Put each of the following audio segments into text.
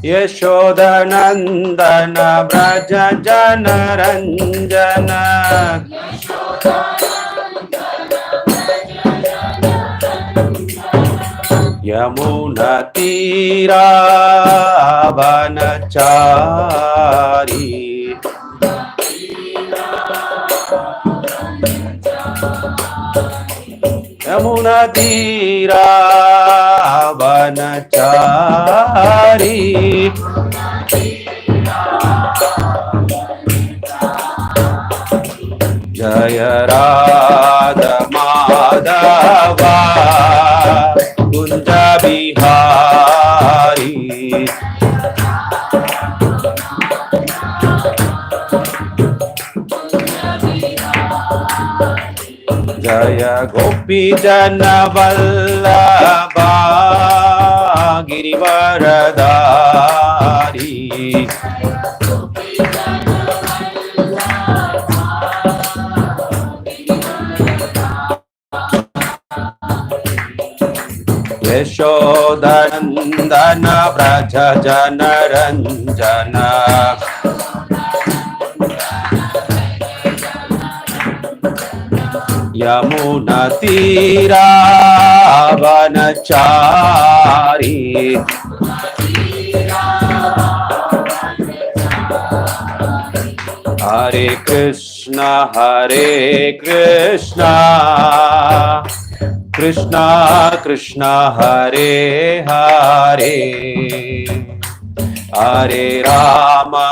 Yashodanandana Braja Jana Ranjana Yamuna Tira Vanachari Yamuna Tira Vanachari Jaya Radha Madhava Kunja Bihari Jaya Gopi Jana Vallabha Girivaradari Yashodanandana Braja Jana Ranjana Yamuna Tira Vanachari Hare Krishna Krishna Krishna Hare Hare Hare Rama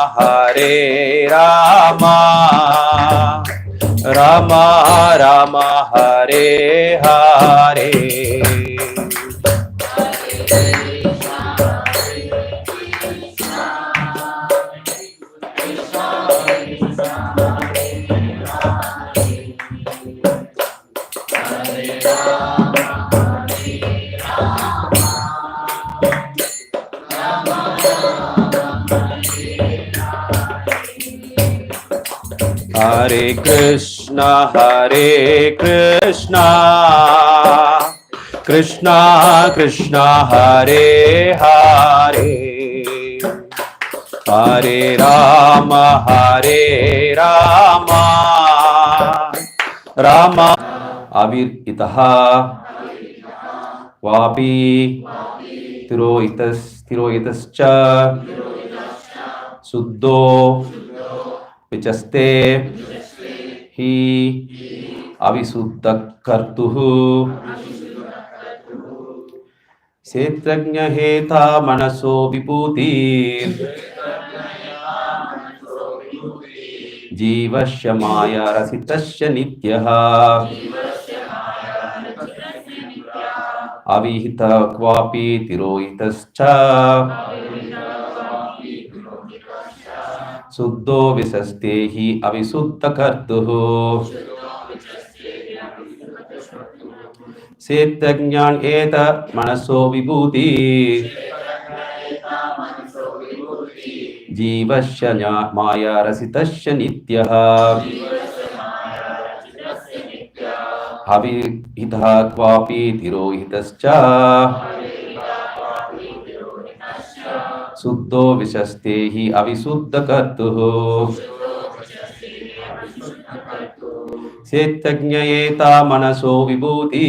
Rama Rama Hare Hare Hare Krishna Krishna Krishna Hare Hare Hare Rama Rama Aviritaha Vapi Tiroitascha Suddho Vichaste Hi Avisuddha Kartuhu Setrajna Heta Manaso Vibhuti Jivasya Maya Rasitasya Nityaha Avihita Kvapi Tiroitascha Suddho Visastehi Avisuddha Kartuhu Setrajnan Eta Manaso Vibhuti Jivasya Maya Rasitasya Nityaha Avihita Kvapi Tirohitascha Suddho Visastehi Avisuddha Kartuhu Setrajnayeta Manaso Vibhuti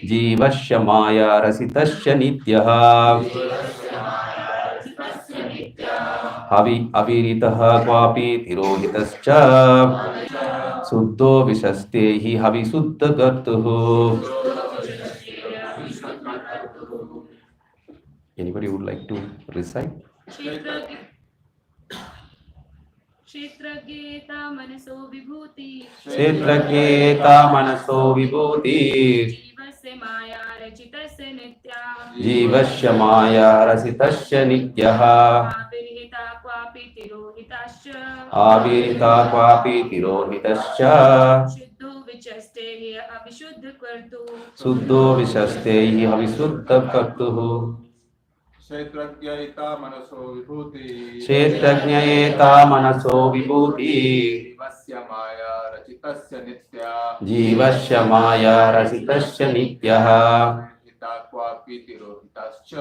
Jivasya Maya Rasitasya Nityaha Aviritaha Kvapi Tirohitascha Suddho Visastehi Avisuddha Kartuhu. Anybody would like to recite? Kshetrageta Manaso Vibhuti Kshetrageta Manaso Vibhuti Jivasya Maya Rachitasya Nitya Jivasya Maya Rasitasya Nityaha Avirita Kvapi Tirohitasya Avirita Kvapi Tirohitasya Shuddho Vichastehi Avishuddha Kartu Suddho Visastehi Avisuddha Kartuhu. Kshetrajnayeta Manaso Vibhuti Kshetrajnayeta Manaso Vibhuti Jivasya Maya रसितस्य नित्या जीवस्य माया रसितस्य नित्यः हिता क्वापि तिरोहितश्च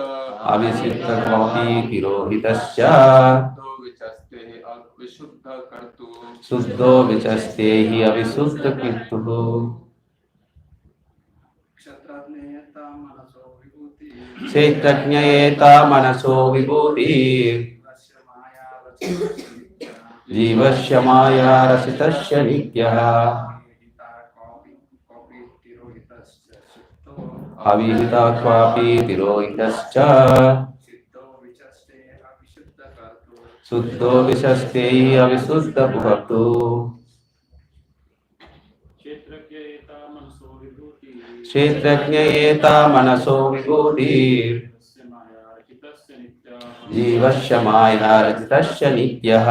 अविसिद्धकोऽपि तिरोहितश्च तो विचस्ते विशुद्ध कर्तु शुद्धो विचस्ते हि अविशुद्धकीर्तुः क्षेत्रज्ञयेता मनसो विभूति जीवस्य माया रसितस्य नित्यः अविहिता क्वापि तिरोहितश्च शुद्धो विशस्ते हि अविशुद्धभुक्तु क्षेत्रज्ञयेता मनसो विभूति जीवस्य माया रचितस्य नित्यः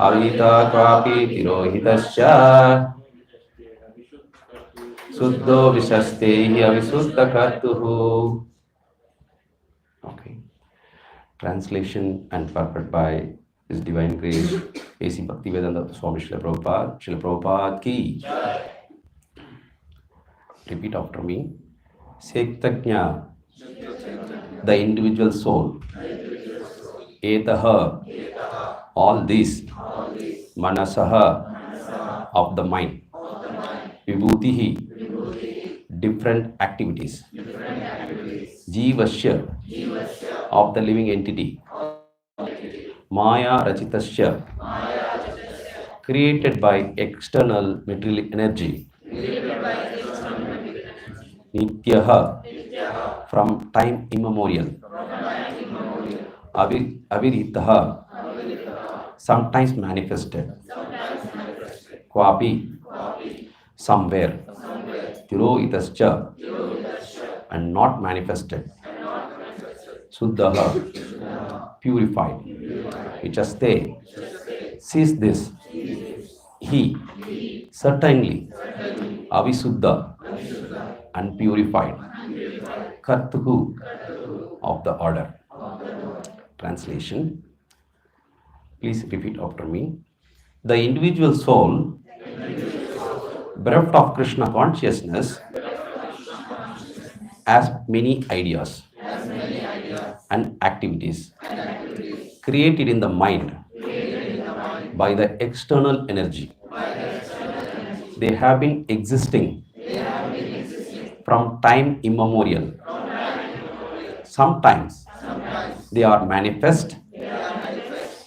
अविहिता क्वापि तिरोहितश्च शुद्धो विशस्ते हि अविशुद्धकर्तुः. Okay. Translation and purport by His Divine Grace A.C. Bhaktivedanta Swami Srila Prabhupada. Srila Prabhupada ki. Repeat after me. Sektagnya, the individual soul. Etaha, all this. Manasaha, of the mind. Vibhutihi, different activities. Jivasya, of the living entity. Maya Rachitasya, created by external material energy. Nityaha, from time immemorial. Aviritaha, sometimes manifested. Kwapi, somewhere. Tirohitascha, and not manifested. Suddhaha, purified. Vichaste, sees this. He, certainly. Avisuddha, unpurified. Kartuhu, of the order. Translation. Please repeat after me. The individual soul, bereft of Krishna consciousness, has many ideas and activities created in the mind by the external energy. They have been existing from time immemorial. Sometimes they are manifest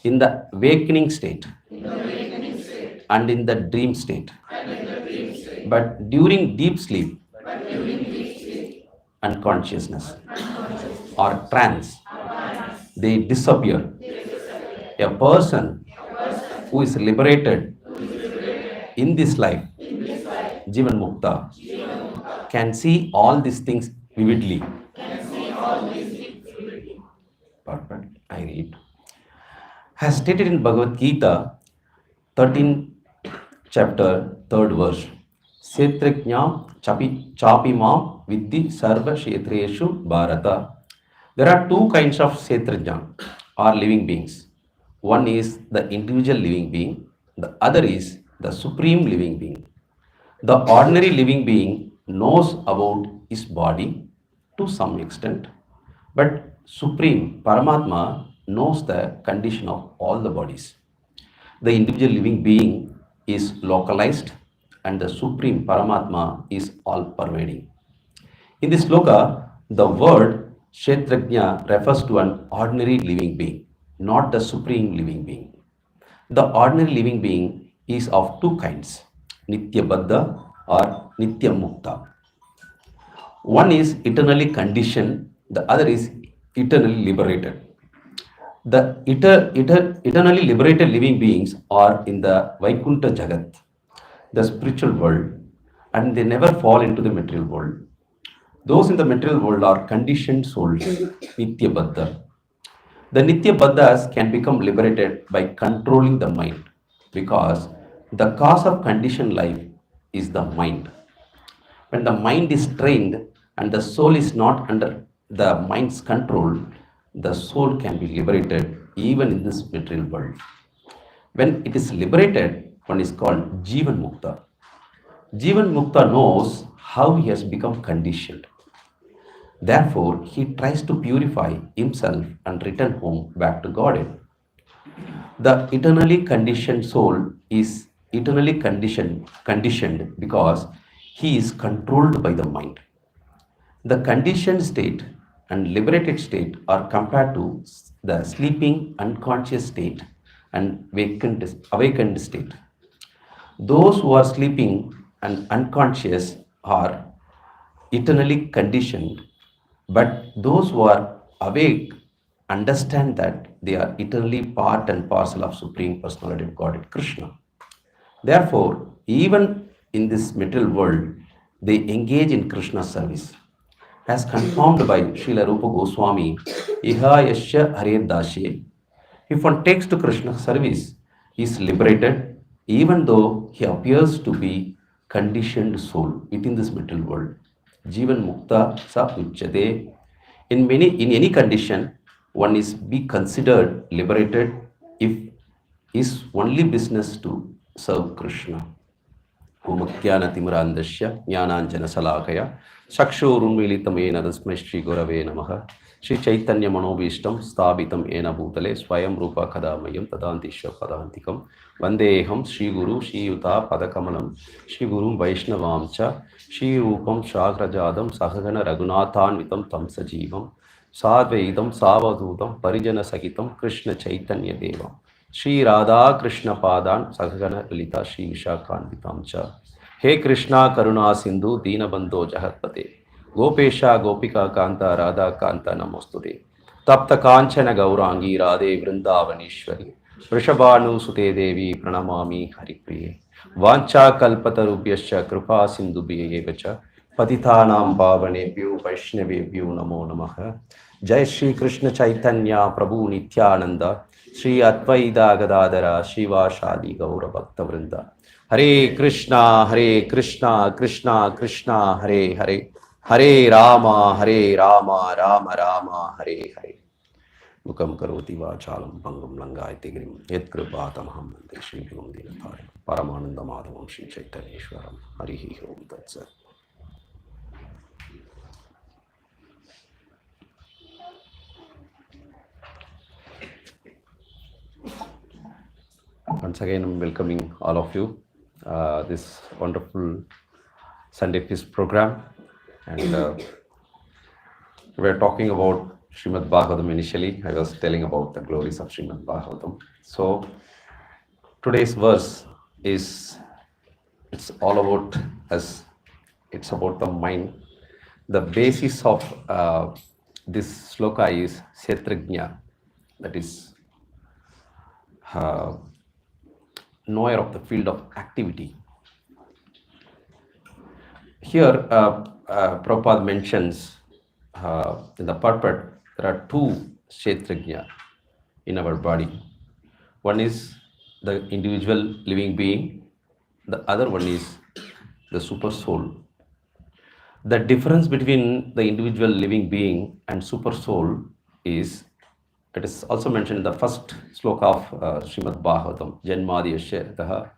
in the awakening state and in the dream state. But during deep sleep, unconsciousness or trance, they disappear. A person who is liberated in this life, Jivan Mukta, can see all these things vividly. Perfect. I read. As stated in Bhagavad Gita, 13th chapter, 3rd verse. Kshetrajñam chapimam vidhi sarva kshetreshu bharata. There are two kinds of kshetrajñam, or living beings. One is the individual living being, the other is the supreme living being. The ordinary living being knows about his body to some extent, but Supreme Paramatma knows the condition of all the bodies. The individual living being is localized and the Supreme Paramatma is all pervading. In this sloka, the word Kshetrajna refers to an ordinary living being, not the supreme living being. The ordinary living being is of two kinds, Nitya Baddha or Nitya Mukta. One is eternally conditioned, the other is eternally liberated. The eternally liberated living beings are in the Vaikuntha Jagat, the spiritual world, and they never fall into the material world. Those in the material world are conditioned souls, Nitya Baddha. The Nitya Baddhas can become liberated by controlling the mind, because the cause of conditioned life is the mind. When the mind is trained and the soul is not under the mind's control, the soul can be liberated even in this material world. When it is liberated, one is called Jivan Mukta. Jivan Mukta knows how he has become conditioned. Therefore, he tries to purify himself and return home back to Godhead. The eternally conditioned soul is eternally conditioned because he is controlled by the mind. The conditioned state and liberated state are compared to the sleeping unconscious state and awakened state. Those who are sleeping and unconscious are eternally conditioned, but those who are awake understand that they are eternally part and parcel of Supreme Personality of Godhead Krishna. Therefore, even in this material world, they engage in Krishna's service. As confirmed by Srila Rupa Goswami, Iha Yasya Hare Dasye, if one takes to Krishna's service, he is liberated even though he appears to be conditioned soul within this material world. Jivan Mukta Sa Uchyate. In any condition, one is be considered liberated if his only business to serve Krishna. ओमज्ञानतिमिरान्धस्य ज्ञानाञ्जनशलाकया चक्षुरुन्मीलितमेन तस्मै श्रीगुरवे नमः श्रीचैतन्यमनोभीष्टं स्थापितं येन भूतले स्वयं रूप कदा मह्यं तदान्तिश्व पदान्तिकं वन्देऽहं श्रीगुरु श्रीयुतापदकमलं श्रीगुरुं वैष्णवां च श्रीरूपं शाग्रजातं सहगण रघुनाथान्वितं तं सजीवं साद्वैतं सावधूतं परिजनसहितं कृष्णचैतन्यदेवं Shri Radha Krishna Padan Sakagana Lita Shri Vishakhanvitam Cha. He Krishna Karuna Sindhu Dina Bandho Jahatpate. Gopesha Gopika Kanta Radha Kanta Namostude. Tapta Kanchana Gaurangi Radhe Vrindavanishwari. Vrishabhanu Sute Devi Pranamami Haripriye. Vancha Kalpatarubhyascha Kripa Sindhu Bhiyevacha. Patitanam Pavanebhyo Vaishnavebhyo Namo Namaha. Jai Shri Krishna Chaitanya Prabhu Nityananda. Shri Advaita Gadadara Shivashadi Gaura Bhakta Vrinda. Hare Krishna, Krishna Krishna, Hare Hare. Hare Rama, Rama Rama, Hare Hare. Mukam karoti vachalam bangam langayate girim. Yet kripatamaham vande Shri Gurun Dinatharam. Paramananda Madhavam Shri Chaitanyeshwaram. Harihi Om Tat Sat. Once again, I'm welcoming all of you this wonderful Sunday Feast program, and we're talking about Srimad Bhagavatam. Initially, I was telling about the glories of Srimad Bhagavatam. So today's verse is it's all about us. It's about the mind. The basis of this sloka is Kshetrajna, that is knower of the field of activity. Here, Prabhupada mentions in the purport, there are two Kshetrajna in our body. One is the individual living being, the other one is the super soul. The difference between the individual living being and super soul is, it is also mentioned in the first sloka of Srimad Bhagavatam, Janmadiyasya Taha.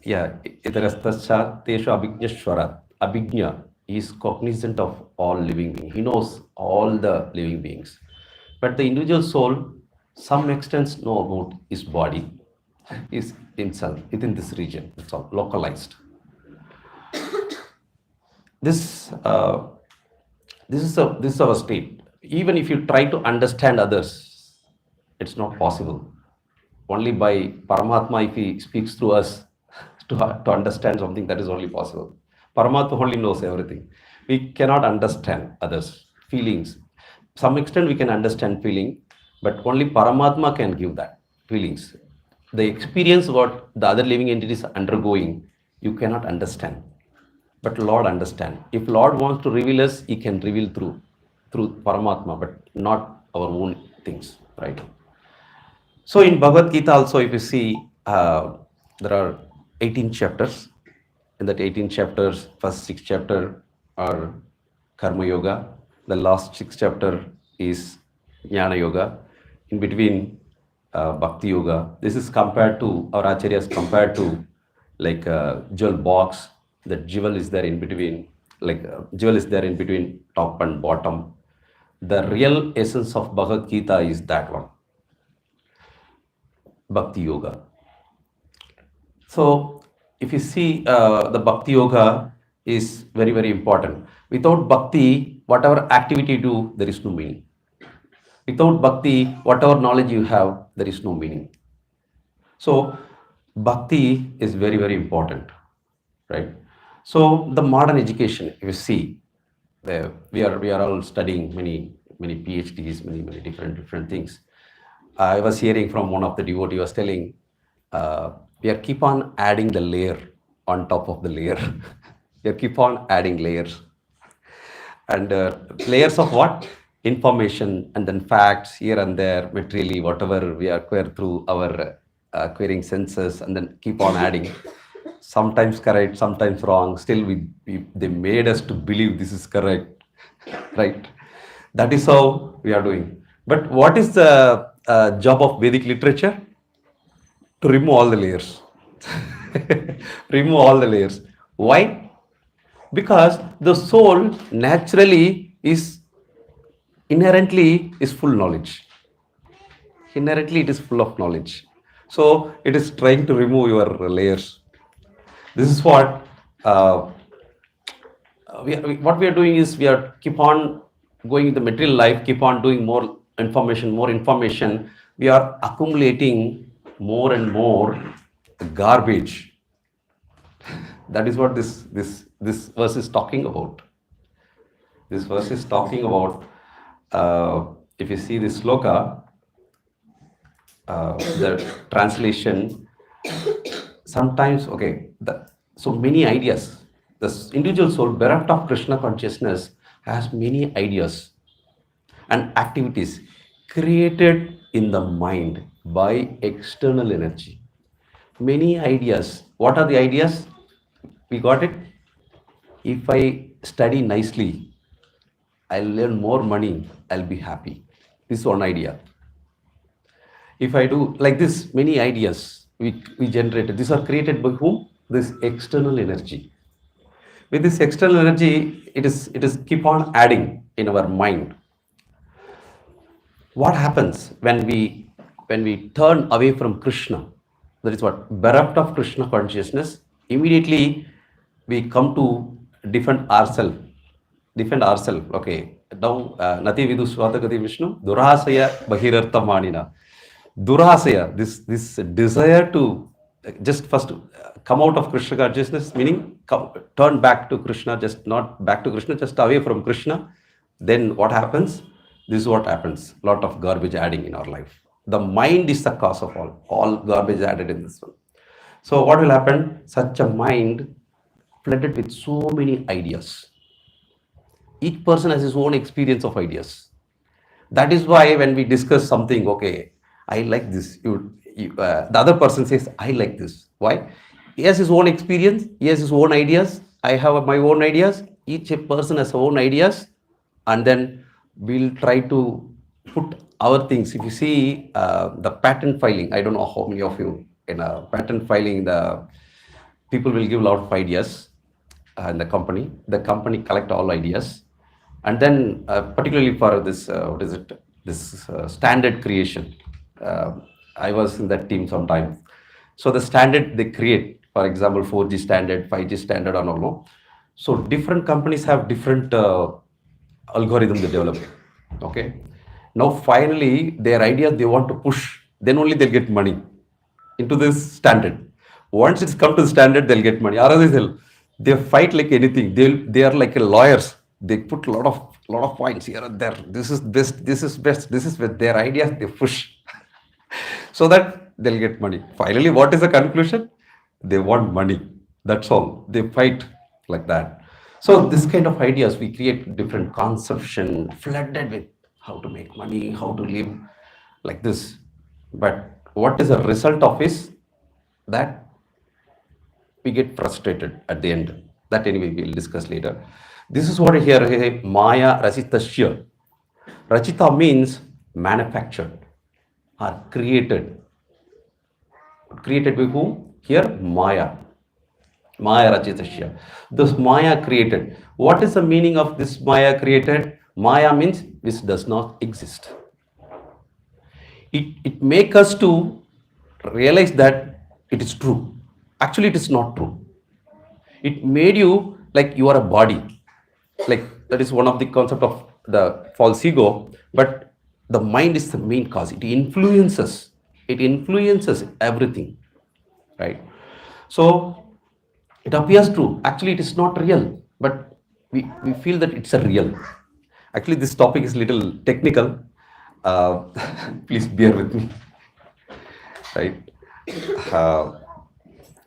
Itarastasya Teshu Abhignashwarat. Abhignya is cognizant of all living beings. He knows all the living beings. But the individual soul, some extent know about his body, is himself within this region. It's all localized. This is our state. Even if you try to understand others, it's not possible. Only by Paramatma, if he speaks through us to understand something, that is only possible. Paramatma only knows everything. We cannot understand others' feelings. Some extent we can understand feeling, but only Paramatma can give that feelings. The experience what the other living entities are undergoing, you cannot understand. But Lord understand. If Lord wants to reveal us, He can reveal through Paramatma, but not our own things, right? So in Bhagavad Gita also, if you see, there are 18 chapters. In that 18 chapters, first 6 chapters are Karma Yoga. The last 6 chapters is Jnana Yoga. In between, Bhakti Yoga. This is compared to, our acharyas compared to like a jewel box. The jewel is there in between, like jewel is there in between top and bottom. The real essence of Bhagavad Gita is that one, Bhakti Yoga. So, if you see, the Bhakti Yoga is very, very important. Without Bhakti, whatever activity you do, there is no meaning. Without Bhakti, whatever knowledge you have, there is no meaning. So, Bhakti is very, very important, right? So, the modern education, if you see, we are all studying many PhDs, many different things. I was hearing from one of the devotee was telling, we are keep on adding the layer on top of the layer. We are keep on adding layers, and layers of what? Information, and then facts here and there, materially, whatever we acquire through our acquiring senses, and then keep on adding. Sometimes correct, sometimes wrong. Still, they made us to believe this is correct, right? That is how we are doing. But what is the job of Vedic literature? To remove all the layers. Remove all the layers. Why? Because the soul naturally is inherently is full knowledge. Inherently it is full of knowledge. So it is trying to remove your layers. This is what what we are doing is we are keep on going in the material life, keep on doing more information, more information. We are accumulating more and more garbage. That is what this verse is talking about. This verse is talking about, if you see this sloka, the translation, sometimes, okay, so many ideas. The individual soul, bereft of Krishna consciousness, has many ideas and activities created in the mind by external energy. Many ideas. What are the ideas? We got it? If I study nicely, I'll earn more money, I'll be happy. This is one idea. If I do like this, many ideas we generated. These are created by whom? This external energy. With this external energy, it is keep on adding in our mind. What happens when we turn away from Krishna? That is what? Bereft of Krishna consciousness, immediately we come to defend ourselves. Defend ourselves. Okay. Now, Nati Vidu Svatagati Vishnu, Durasaya Bahirartha Manina. Durasaya, this desire to just first come out of Krishna consciousness, meaning turn back to Krishna, just not back to Krishna, just away from Krishna. Then what happens? This is what happens. Lot of garbage adding in our life. The mind is the cause of all garbage added in this one. So what will happen? Such a mind flooded with so many ideas. Each person has his own experience of ideas. That is why when we discuss something, okay, I like this. The other person says, I like this. Why? He has his own experience. He has his own ideas. I have my own ideas. Each person has his own ideas. And then we'll try to put our things. If you see the patent filing, I don't know how many of you in a patent filing, the people will give a lot of ideas in the company. The company collect all ideas. And then particularly for this, this standard creation. I was in that team sometimes. So the standard they create, for example, 4G standard, 5G standard, and all. So different companies have different algorithm they develop. Okay. Now finally their idea they want to push, then only they'll get money into this standard. Once it's come to the standard, they'll get money. Otherwise, they fight like anything. They are like lawyers. They put a lot of points here and there. This is best. This is best. This is with their ideas they push, so that they'll get money. Finally, what is the conclusion? They want money. That's all. They fight like that. So this kind of ideas we create different conception flooded with how to make money, how to live like this. But what is the result of is that we get frustrated at the end. That anyway we'll discuss later. This is what Maya Rasitasya. Rachita means manufactured. are created. Created by whom? Here, Maya. Maya Rachitasya. This Maya created. What is the meaning of this Maya created? Maya means which does not exist. It makes us to realize that it is true. Actually, it is not true. It made you like you are a body. Like that is one of the concept of the false ego. But the mind is the main cause. It influences. It influences everything, right? So it appears true. Actually, it is not real, but we feel that it's a real. Actually, this topic is little technical. Uh, please bear with me, right? Uh,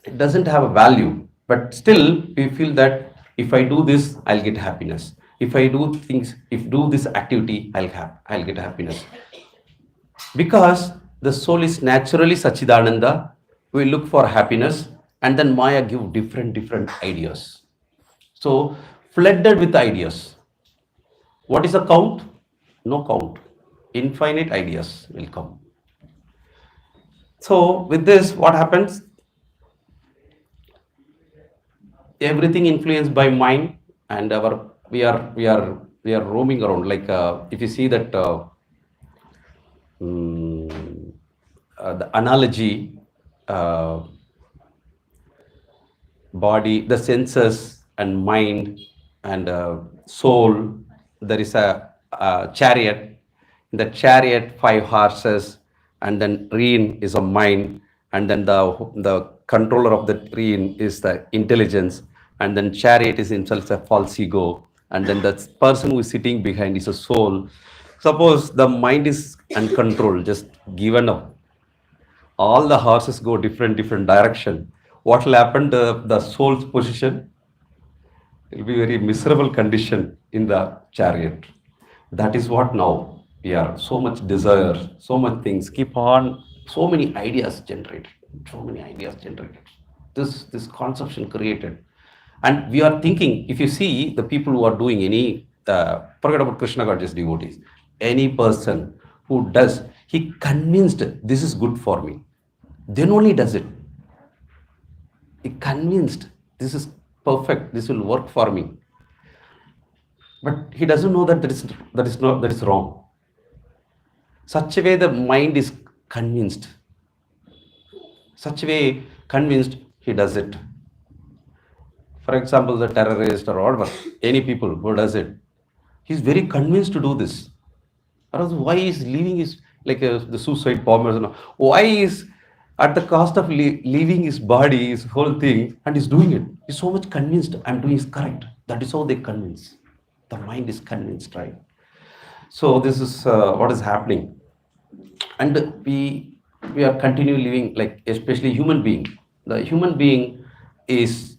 it doesn't have a value, but still we feel that if I do this, I'll get happiness. If I do things, if do this activity, I'll get happiness. Because the soul is naturally Sachidananda, we look for happiness, and then Maya give different ideas. So flooded with ideas. What is a count? No count. Infinite ideas will come. So with this, what happens? Everything influenced by mind, and our we are roaming around. Like if you see that mm, the analogy, uh, body, the senses and mind and soul. There is a chariot. In the chariot, five horses, and then rein is a mind, and then the controller of the rein is the intelligence, and then chariot is himself a false ego, and then the person who is sitting behind is a soul. Suppose the mind is uncontrolled, just given up, all the horses go different direction. What will happen to the soul's position? It will be very miserable condition in the chariot. That is what now we are, so much desire, so much things keep on, so many ideas generated, so many ideas generated, this conception created. And we are thinking, if you see the people who are doing any forget about Krishna conscious devotees, any person who does, he convinced this is good for me, then only does it. He convinced this is perfect, this will work for me. But he doesn't know that that is wrong. Such a way the mind is convinced. Such a way convinced, he does it. For example, the terrorist or whatever, any people who does it, he's very convinced to do this. Or else why is leaving his, like the suicide bombers, why is at the cost of leaving his body, his whole thing, and he's doing it. He's so much convinced I'm doing is correct. That is how they convince. The mind is convinced, right? So this is what is happening, and we are continually living, like especially human being. The human being is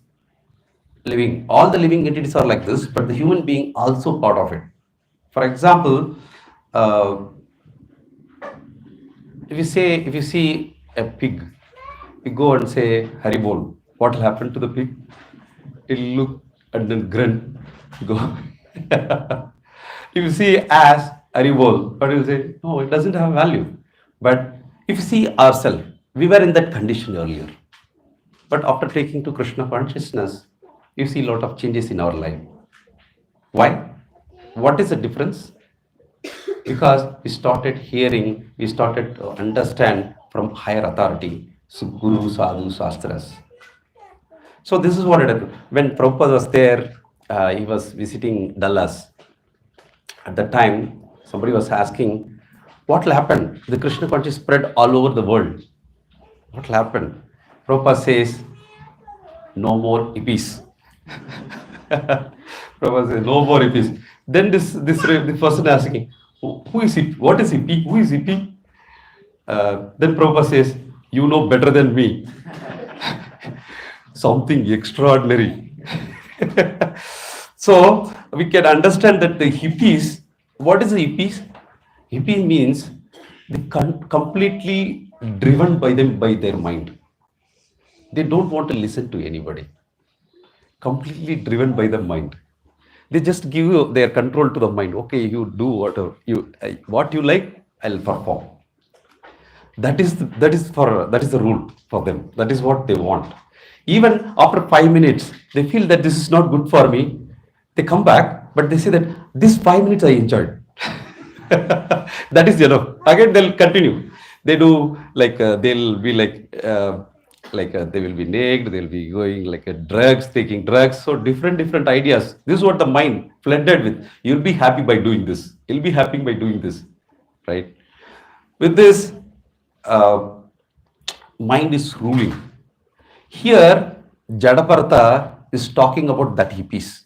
living. All the living entities are like this, but the human being also part of it. For example, uh, if you see a pig, you go and say Haribol, what will happen to the pig? It'll look and then grunt, go. If you see ass, Haribol, what will you say? No, it doesn't have value. But if you see ourselves, we were in that condition earlier. But after taking to Krishna consciousness, you see a lot of changes in our life. Why? What is the difference? Because we started hearing, we started to understand from higher authority, so Guru, Sadhu, Shastras. So this is what it happened. When Prabhupada was there, he was visiting Dallas. At that time, somebody was asking, what will happen? The Krishna consciousness spread all over the world. What will happen? Prabhupada says, no more hippies. Prabhupada says, no more hippies. Then this person asking, who is it? What is hippie? Who is hippie? Then Prabhupada says, you know better than me. Something extraordinary. So we can understand that the hippies, what is the hippies? Hippie means they completely driven by them by their mind. They don't want to listen to anybody. Completely driven by the mind. They just give you their control to the mind. Okay, you do what you like, I'll perform. That is the rule for them. That is what they want. Even after 5 minutes, they feel that this is not good for me. They come back, but they say that this 5 minutes I enjoyed. That is enough. Again, they'll continue. They do like they'll be like they will be naked. They'll be going like drugs, taking drugs. So different ideas. This is what the mind flooded with. You'll be happy by doing this. You'll be happy by doing this, right? With this, uh, mind is ruling. Here, Jadapartha is talking about that hippies.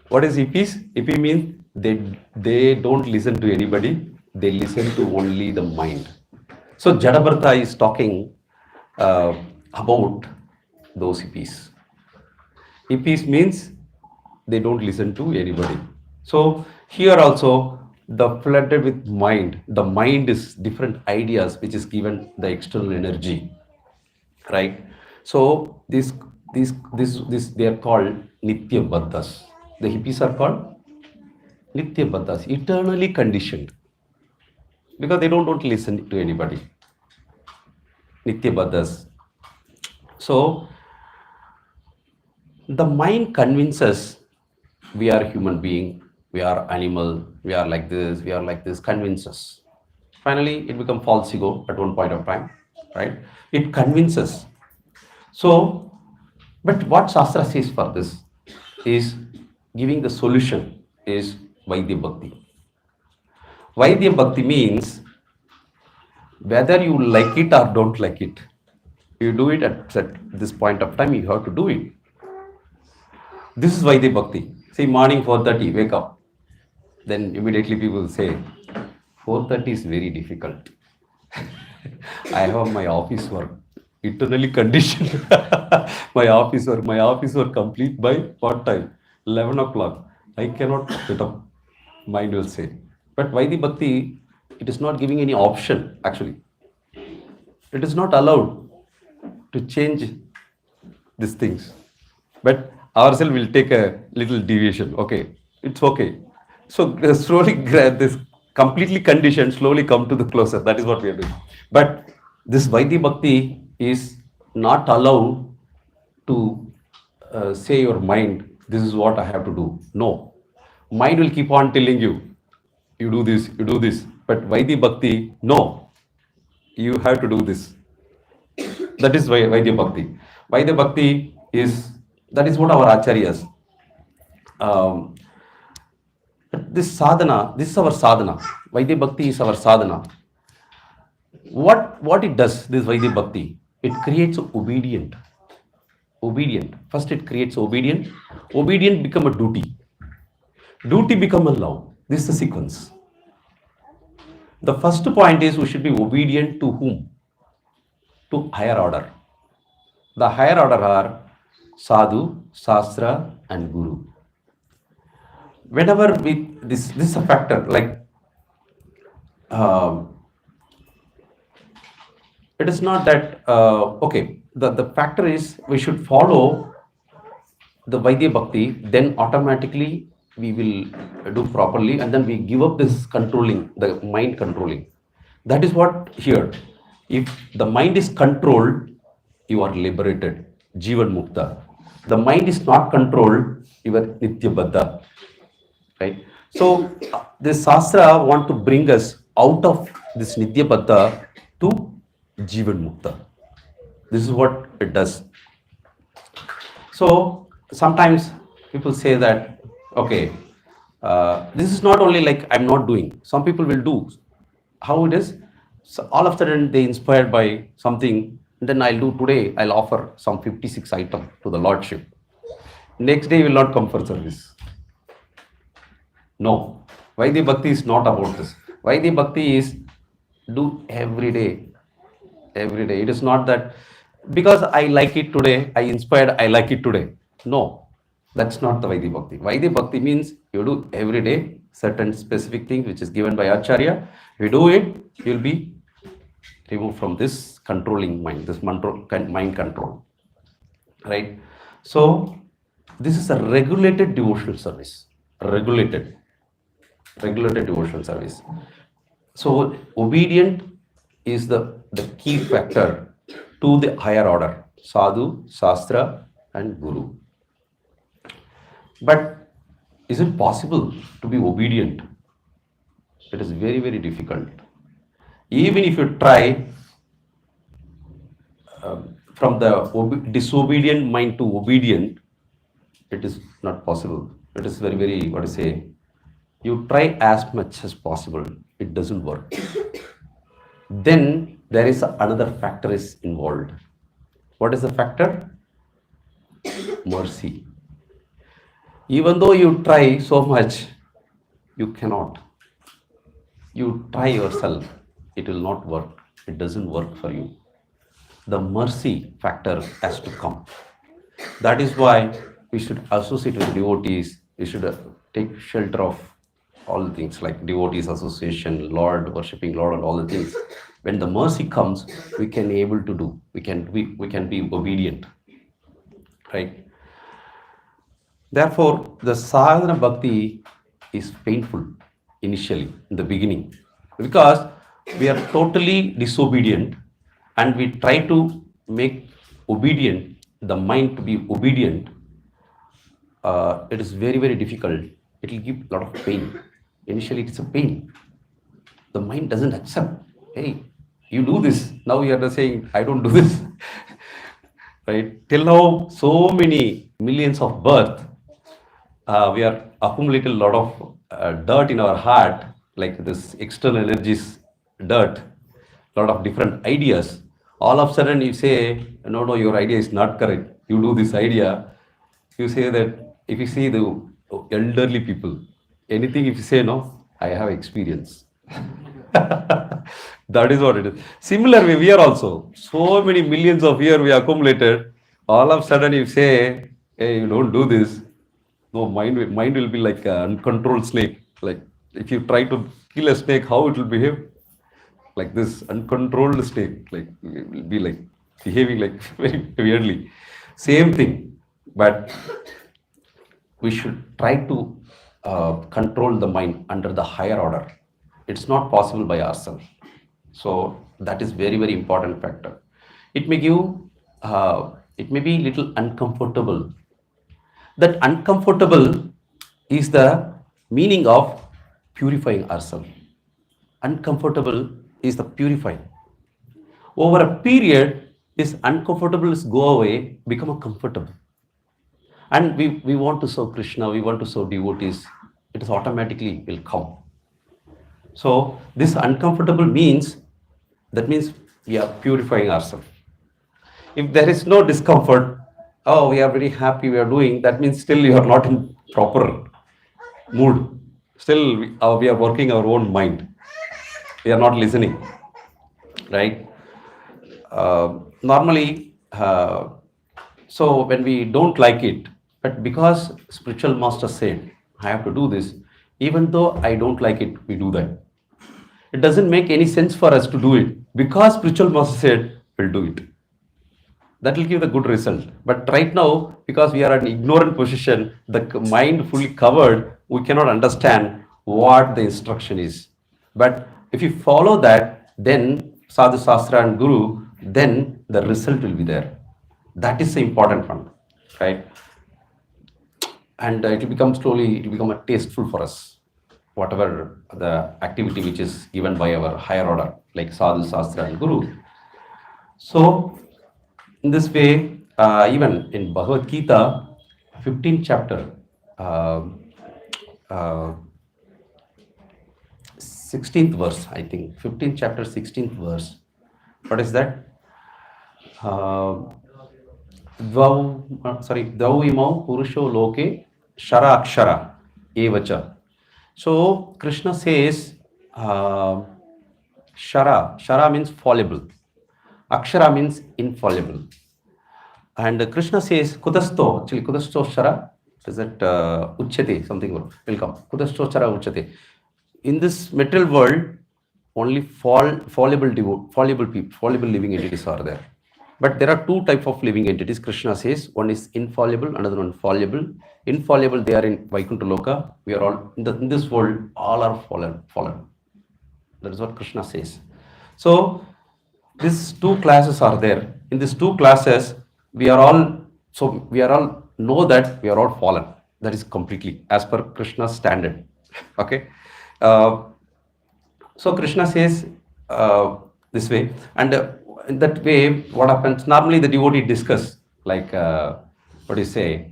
What is hippies? Hippie means they don't listen to anybody. They listen to only the mind. So Jadapartha is talking about those hippies. Hippies means they don't listen to anybody. So here also the flooded with mind. The mind is different ideas which is given the external energy, right? So this they are called Nitya Baddhas. The hippies are called Nitya Baddhas, eternally conditioned because they don't want to listen to anybody. Nitya Baddhas. So the mind convinces we are human being, we are animal, we are like this, convinces. Finally, it becomes false ego at one point of time, right? It convinces. So, but what Shastra says for this is giving the solution is Vaidya Bhakti. Vaidya Bhakti means whether you like it or don't like it, you do it at this point of time, you have to do it. This is Vaidya Bhakti. See, morning 4:30, wake up. Then immediately people say, 4:30 is very difficult. I have my office work, eternally conditioned. my office work complete by what time? 11 o'clock. I cannot get up. Mind will say. But Vaidya Bhakti, it is not giving any option actually. It is not allowed to change these things. But ourselves will take a little deviation. Okay, it's okay. So slowly this completely conditioned, slowly come to the closer. That is what we are doing. But this Vaidya Bhakti is not allowed to say your mind, this is what I have to do. No. Mind will keep on telling you, you do this, you do this. But Vaidya Bhakti, no. You have to do this. That is Vaidya Bhakti. Vaidya Bhakti is, that is what our acharyas. This sadhana, this is our sadhana. Vaidya Bhakti is our sadhana. What it does, this Vaidya Bhakti, it creates obedient. Obedient. First it creates obedient. Obedient become a duty. Duty become a love. This is the sequence. The first point is we should be obedient to whom? To higher order. The higher order are Sadhu, Shastra and Guru. Whenever this is a factor, like it is not that okay, the factor is we should follow the Vaidya Bhakti, then automatically we will do properly and then we give up this controlling, the mind controlling. That is what here. If the mind is controlled, you are liberated, Jivan Mukta. The mind is not controlled, you are Nitya Baddha. Right? So this Shastra want to bring us out of this Nitya Baddha to Jivan Mukta. This is what it does. So sometimes people say that, okay, this is not only like I'm not doing. Some people will do. How it is? So all of a sudden they inspired by something. Then I'll do today. I'll offer some 56 item to the Lordship. Next day will not come for service. No. Vaidya Bhakti is not about this. Vaidya Bhakti is do every day. Every day. It is not that because I like it today, I inspired, I like it today. No. That's not the Vaidya Bhakti. Vaidya Bhakti means you do every day certain specific things which is given by Acharya. If you do it, you'll be removed from this controlling mind, this mind control. Right? So, this is a regulated devotional service. Regulated devotional service. So obedient is the key factor to the higher order, sadhu, shastra, and guru. But is it possible to be obedient? It is very, very difficult. Even if you try, from the disobedient mind to obedient, it is not possible. It is very, very, what to say, you try as much as possible, it doesn't work. Then there is another factor is involved. What is the factor? Mercy. Even though you try so much, you cannot. You try yourself, it will not work. It doesn't work for you. The mercy factor has to come. That is why we should associate with devotees. We should take shelter of all the things like devotees association, Lord, worshipping Lord, and all the things. When the mercy comes, we can able to do. We can be obedient, right? Therefore, the sadhana bhakti is painful initially in the beginning because we are totally disobedient and we try to make obedient the mind to be obedient. It is very, very difficult. It will give a lot of pain. Initially, it's a pain. The mind doesn't accept. Hey, you do this. Now you are saying, I don't do this. Right? Till now, so many millions of birth, we are accumulated a lot of dirt in our heart, like this external energies, dirt, lot of different ideas. All of a sudden you say, no, your idea is not correct. You do this idea. You say that if you see the elderly people, anything if you say no, I have experience. That is what it is. Similarly, we are also so many millions of years we accumulated. All of a sudden, you say, "Hey, you don't do this." No, mind will be like an uncontrolled snake. Like if you try to kill a snake, how it will behave? Like this uncontrolled snake. Like it will be like behaving like very weirdly. Same thing, but we should try to control the mind under the higher order. It's not possible by ourselves. So that is very, very important factor. It may give, it may be little uncomfortable. That uncomfortable is the meaning of purifying ourselves. Uncomfortable is the purifying. Over a period, this uncomfortable is go away, become a comfortable. And we want to serve Krishna, we want to serve devotees, it is automatically will come. So this uncomfortable means, that means we are purifying ourselves. If there is no discomfort, oh, we are very happy we are doing, that means still you are not in proper mood. Still we are working our own mind. We are not listening, right? Normally, so when we don't like it, but because spiritual master said, I have to do this, even though I don't like it, we do that. It doesn't make any sense for us to do it because spiritual master said, we'll do it. That will give the good result. But right now, because we are in ignorant position, the mind fully covered, we cannot understand what the instruction is. But if you follow that, then sadhu, shastra and guru, then the result will be there. That is the important one, right? And it will become slowly, it will become a tasteful for us, whatever the activity which is given by our higher order, like sadhu, shastra and guru. So in this way, even in Bhagavad Gita, 15th chapter, 16th verse, I think, 15th chapter, 16th verse. What is that? Dvau imau purusho loke shara akshara evacha. So Krishna says, shara means fallible. Akshara means infallible. And Krishna says, Kudasto, actually Kudasto Shara, is that Uchyate, something will come. Kudasto Shara Uchyate. In this material world, only fallible people, fallible living entities are there. But there are two types of living entities. Krishna says, one is infallible, another one fallible. Infallible, they are in Vaikuntha Loka. We are all, in this world, all are fallen. That is what Krishna says. So these two classes are there. In these two classes, we are all know that we are all fallen. That is completely as per Krishna's standard. Okay. Uh, so Krishna says this way, and in that way, what happens? Normally, the devotee discuss like what do you say?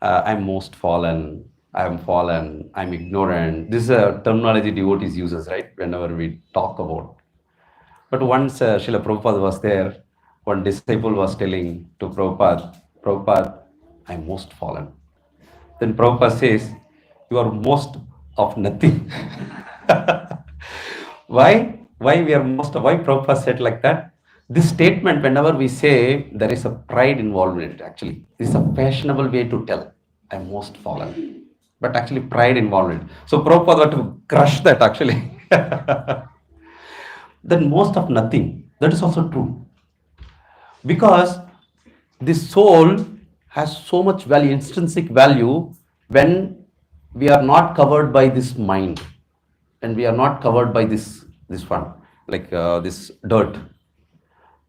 I'm most fallen. I'm fallen. I'm ignorant. This is a terminology devotees uses, right? Whenever we talk about. But once Srila Prabhupada was there, one disciple was telling to Prabhupada, Prabhupada, I'm most fallen. Then Prabhupada says, you are most of nothing. Why we are most, why Prabhupada said like that? This statement, whenever we say, there is a pride involved in it actually. This is a fashionable way to tell, I'm most fallen. But actually pride involved in it. So Prabhupada had to crush that actually. Then most of nothing. That is also true. Because the soul has so much value, intrinsic value, when we are not covered by this mind and we are not covered by this one, like this dirt.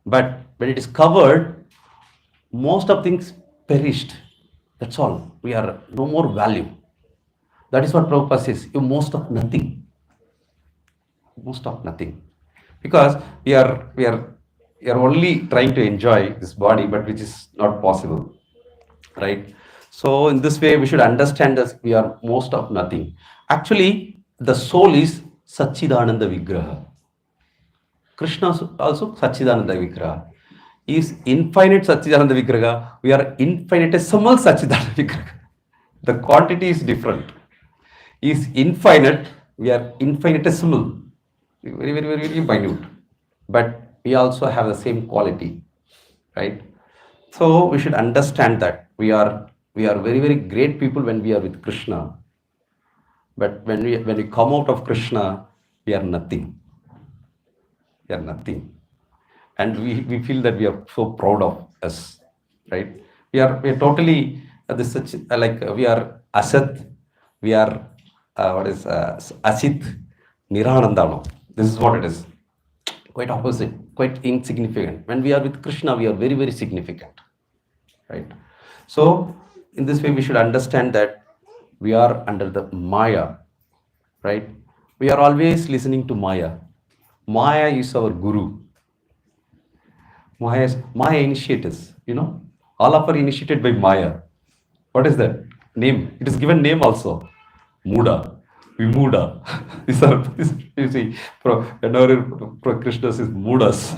But when it is covered, most of things perished. That's all. We are no more value. That is what Prabhupada says. You most of nothing. Most of nothing. Because we are only trying to enjoy this body, but which is not possible. Right? So in this way, we should understand that we are most of nothing. Actually, the soul is Satchidananda Vigraha. Krishna also Satchidananda Vigraha. He is infinite Satchidananda Vigraha. We are infinitesimal Satchidananda Vigraha. The quantity is different. He is infinite. We are infinitesimal. Very, very, very, very minute. But we also have the same quality. Right? So we should understand that we are very, very great people when we are with Krishna. But when we come out of Krishna, we are nothing. We are nothing. And we feel that we are so proud of us. Right? We are totally this such like we are Asat, we are what is Asit, Niranandano. This is what it is. Quite opposite, quite insignificant. When we are with Krishna, we are very, very significant. Right? So, in this way, we should understand that we are under the Maya. Right? We are always listening to Maya. Maya is our guru. Maya initiates, all of are initiated by Maya. What is that? Name. It is given name also. Muda. Vimuda. These are, you see, whenever Krishna says Mudas,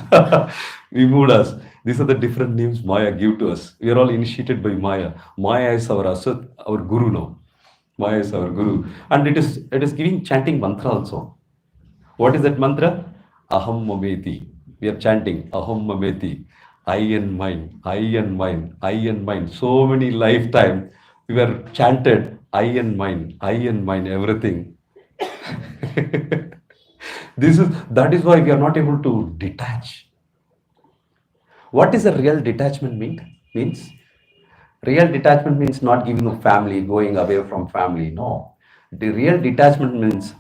Vimudas. These are the different names Maya give to us. We are all initiated by Maya. Maya is our Asat, our Guru now. Maya is our Guru. And it is giving chanting mantra also. What is that mantra? Aham Mameti. We are chanting Aham Mameti. I and mine, I and mine, I and mine. So many lifetime we were chanted I and mine, everything. That is why we are not able to detach. What is a real detachment means? Real detachment means not giving a family, going away from family. No. The real detachment means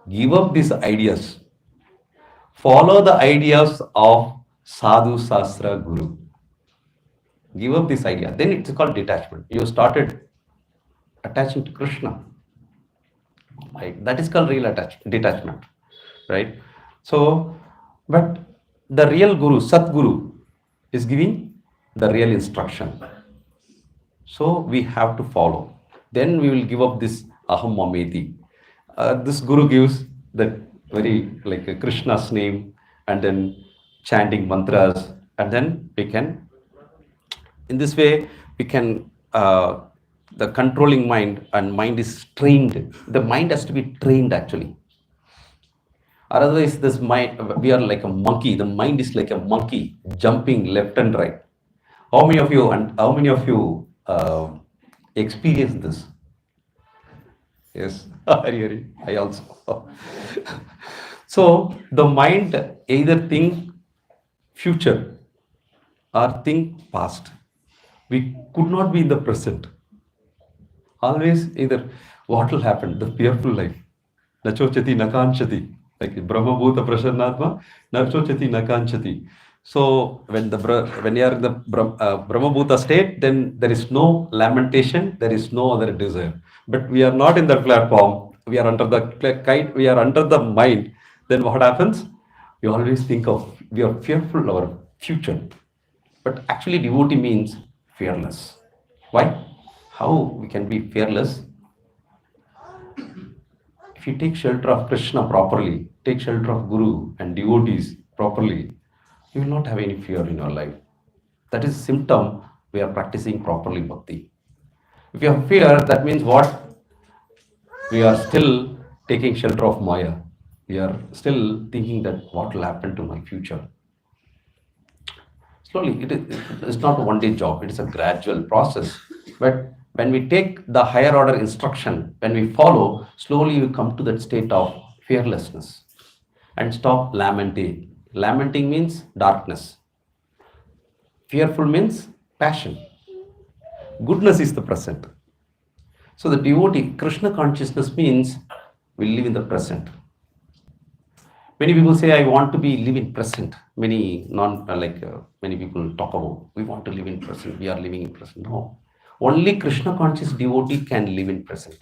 give up these ideas. Follow the ideas of Sadhu Sastra Guru. Give up this idea. Then it's called detachment. You started attaching to Krishna. Right? That is called real detachment. Right? So, but the real Guru, Satguru, is giving the real instruction. So we have to follow. Then we will give up this Aham Mameti. This Guru gives that very like Krishna's name and then chanting mantras, and then we can, in this way, we can, the controlling mind, and mind is trained. The mind has to be trained actually. Otherwise, this mind, we are like a monkey. The mind is like a monkey jumping left and right. How many of you experience this? Yes, Hari, I also. So the mind either think future or think past. We could not be in the present. Always either what will happen, the fearful life. Nachochati, nakanchati. Like Brahma Bhuta Prasannatma, Narchochati Nakanchati. So when you are in the Brahma Bhuta state, then there is no lamentation, there is no other desire. But we are not in that platform. We are under the kite. We are under the mind. Then what happens? We always think of we are fearful of our future. But actually, devotee means fearless. Why? How we can be fearless? If you take shelter of Krishna properly, take shelter of Guru and devotees properly, you will not have any fear in your life. That is symptom we are practicing properly bhakti. If you have fear, that means what? We are still taking shelter of Maya. We are still thinking that what will happen to my future. Slowly, it's not a one-day job. It is a gradual process. But when we take the higher order instruction, when we follow, slowly we come to that state of fearlessness and stop lamenting. Lamenting means darkness. Fearful means passion. Goodness is the present. So the devotee, Krishna consciousness means we live in the present. Many people say, I want to be live in present. Many people talk about, we want to live in present. We are living in present. No. Only Krishna conscious devotee can live in present.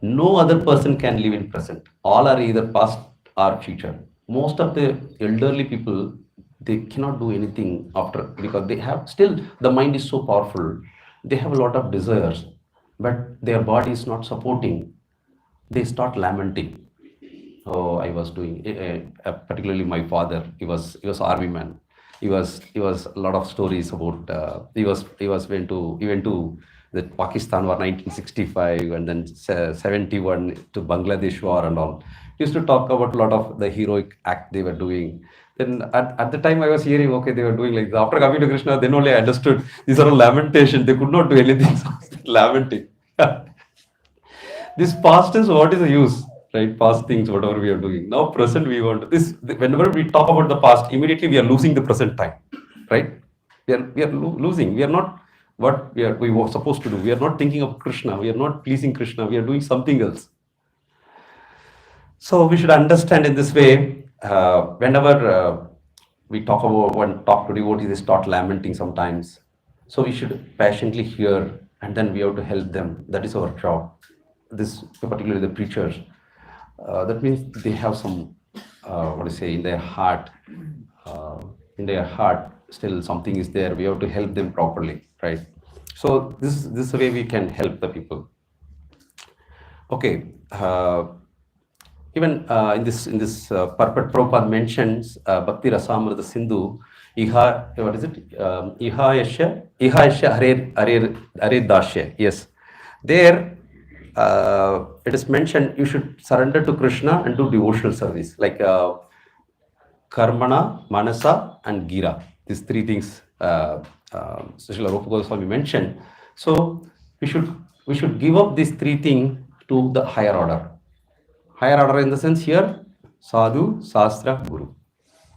No other person can live in present. All are either past or future. Most of the elderly people, they cannot do anything after because they have still the mind is so powerful. They have a lot of desires, but their body is not supporting. They start lamenting. Oh, I was doing, particularly my father. He was army man. He was a lot of stories about. He went to the Pakistan war 1965 and then 71 to Bangladesh war and all. He used to talk about a lot of the heroic act they were doing. Then at the time I was hearing, okay, they were doing like after coming to Krishna, then only I understood these are all lamentation. They could not do anything, so lamenting. This past is what is the use, right? Past things, whatever we are doing. Now, present, we want this. Whenever we talk about the past, immediately we are losing the present time, right? We are losing. We are not what we were supposed to do. We are not thinking of Krishna. We are not pleasing Krishna. We are doing something else. So we should understand in this way. Whenever we talk to devotees, they start lamenting sometimes. So we should patiently hear, and then we have to help them. That is our job. This particularly the preachers. That means they have some what do you say in their heart. In their heart, still something is there. We have to help them properly, right? So this way we can help the people. Okay. Even in this Purport Prabhupada mentions Bhakti Rasamrita Sindhu, what is it? Iha Yasha Hare Dashya. Yes. There it is mentioned you should surrender to Krishna and do devotional service like Karmana, Manasa, and Gira. These three things Srila Rupa Goswami mentioned. So we should give up these three things to the higher order. Higher order in the sense here, Sadhu, Sastra, Guru.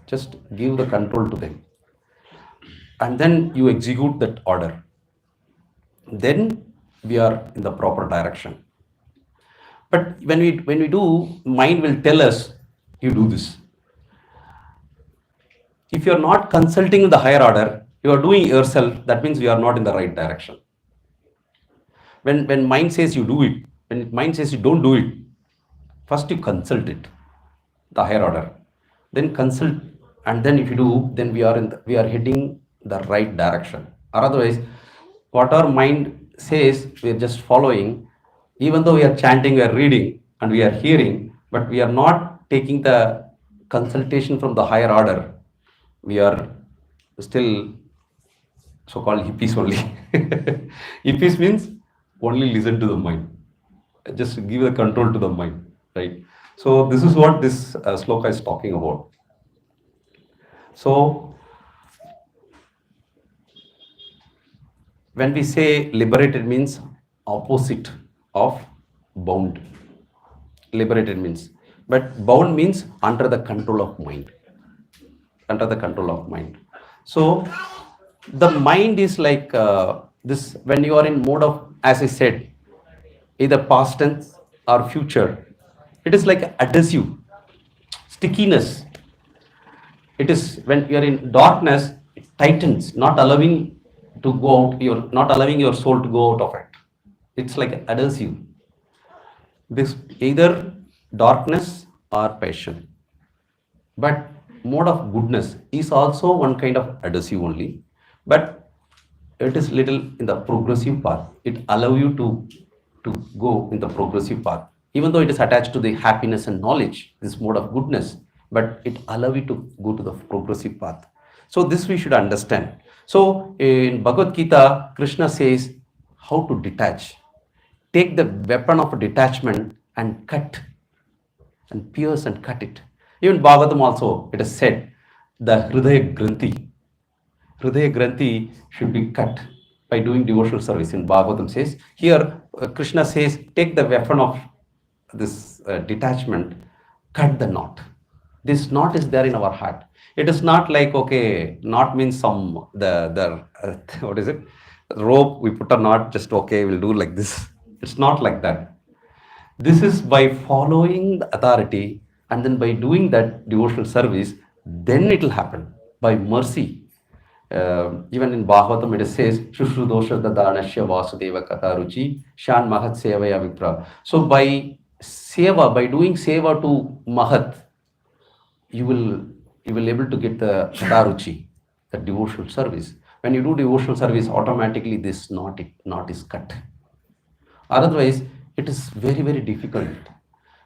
Just give the control to them. And then you execute that order. Then we are in the proper direction. But when we do, mind will tell us, you do this. If you are not consulting the higher order, you are doing yourself, that means you are not in the right direction. When mind says you do it, when mind says you don't do it, first you consult it, the higher order. Then consult, and then if you do, then we are heading the right direction. Or otherwise, what our mind says, we are just following. Even though we are chanting, we are reading, and we are hearing, but we are not taking the consultation from the higher order. We are still so-called hippies only. Hippies means only listen to the mind. Just give the control to the mind, right? So this is what this sloka is talking about. So when we say liberated means opposite of bound. Liberated means, but bound means under the control of mind. Under the control of mind. So the mind is like this. When you are in mode of, as I said, either past tense or future, it is like adhesive. stickiness. It is when you are in darkness, it tightens, not allowing to go out, not allowing your soul to go out of it. It's like adhesive. This either darkness or passion. But mode of goodness is also one kind of adhesive only, but it is little in the progressive path. It allow you to go in the progressive path, even though it is attached to the happiness and knowledge, this mode of goodness, but it allow you to go to the progressive path. So this we should understand. So in Bhagavad Gita, Krishna says how to detach. Take the weapon of detachment and cut and pierce and cut it. Even Bhagavatam also, it is said, the Hridaya Granthi should be cut by doing devotional service. In Bhagavatam says, here Krishna says, take the weapon of this detachment, cut the knot. This knot is there in our heart. It is not like, okay, knot means some, what is it? Rope, we put a knot, just okay, we'll do like this. It's not like that. This is by following the authority and then by doing that devotional service, then it will happen by mercy. Even in Bhagavatam it says, Shushrudosha Dadanasya Vasudeva Kataruchi Shan Mahat Sevaya Vipra. So by seva, by doing seva to Mahat, you will able to get the Kataruchi, the devotional service. When you do devotional service, automatically this knot is cut. Otherwise, it is very, very difficult.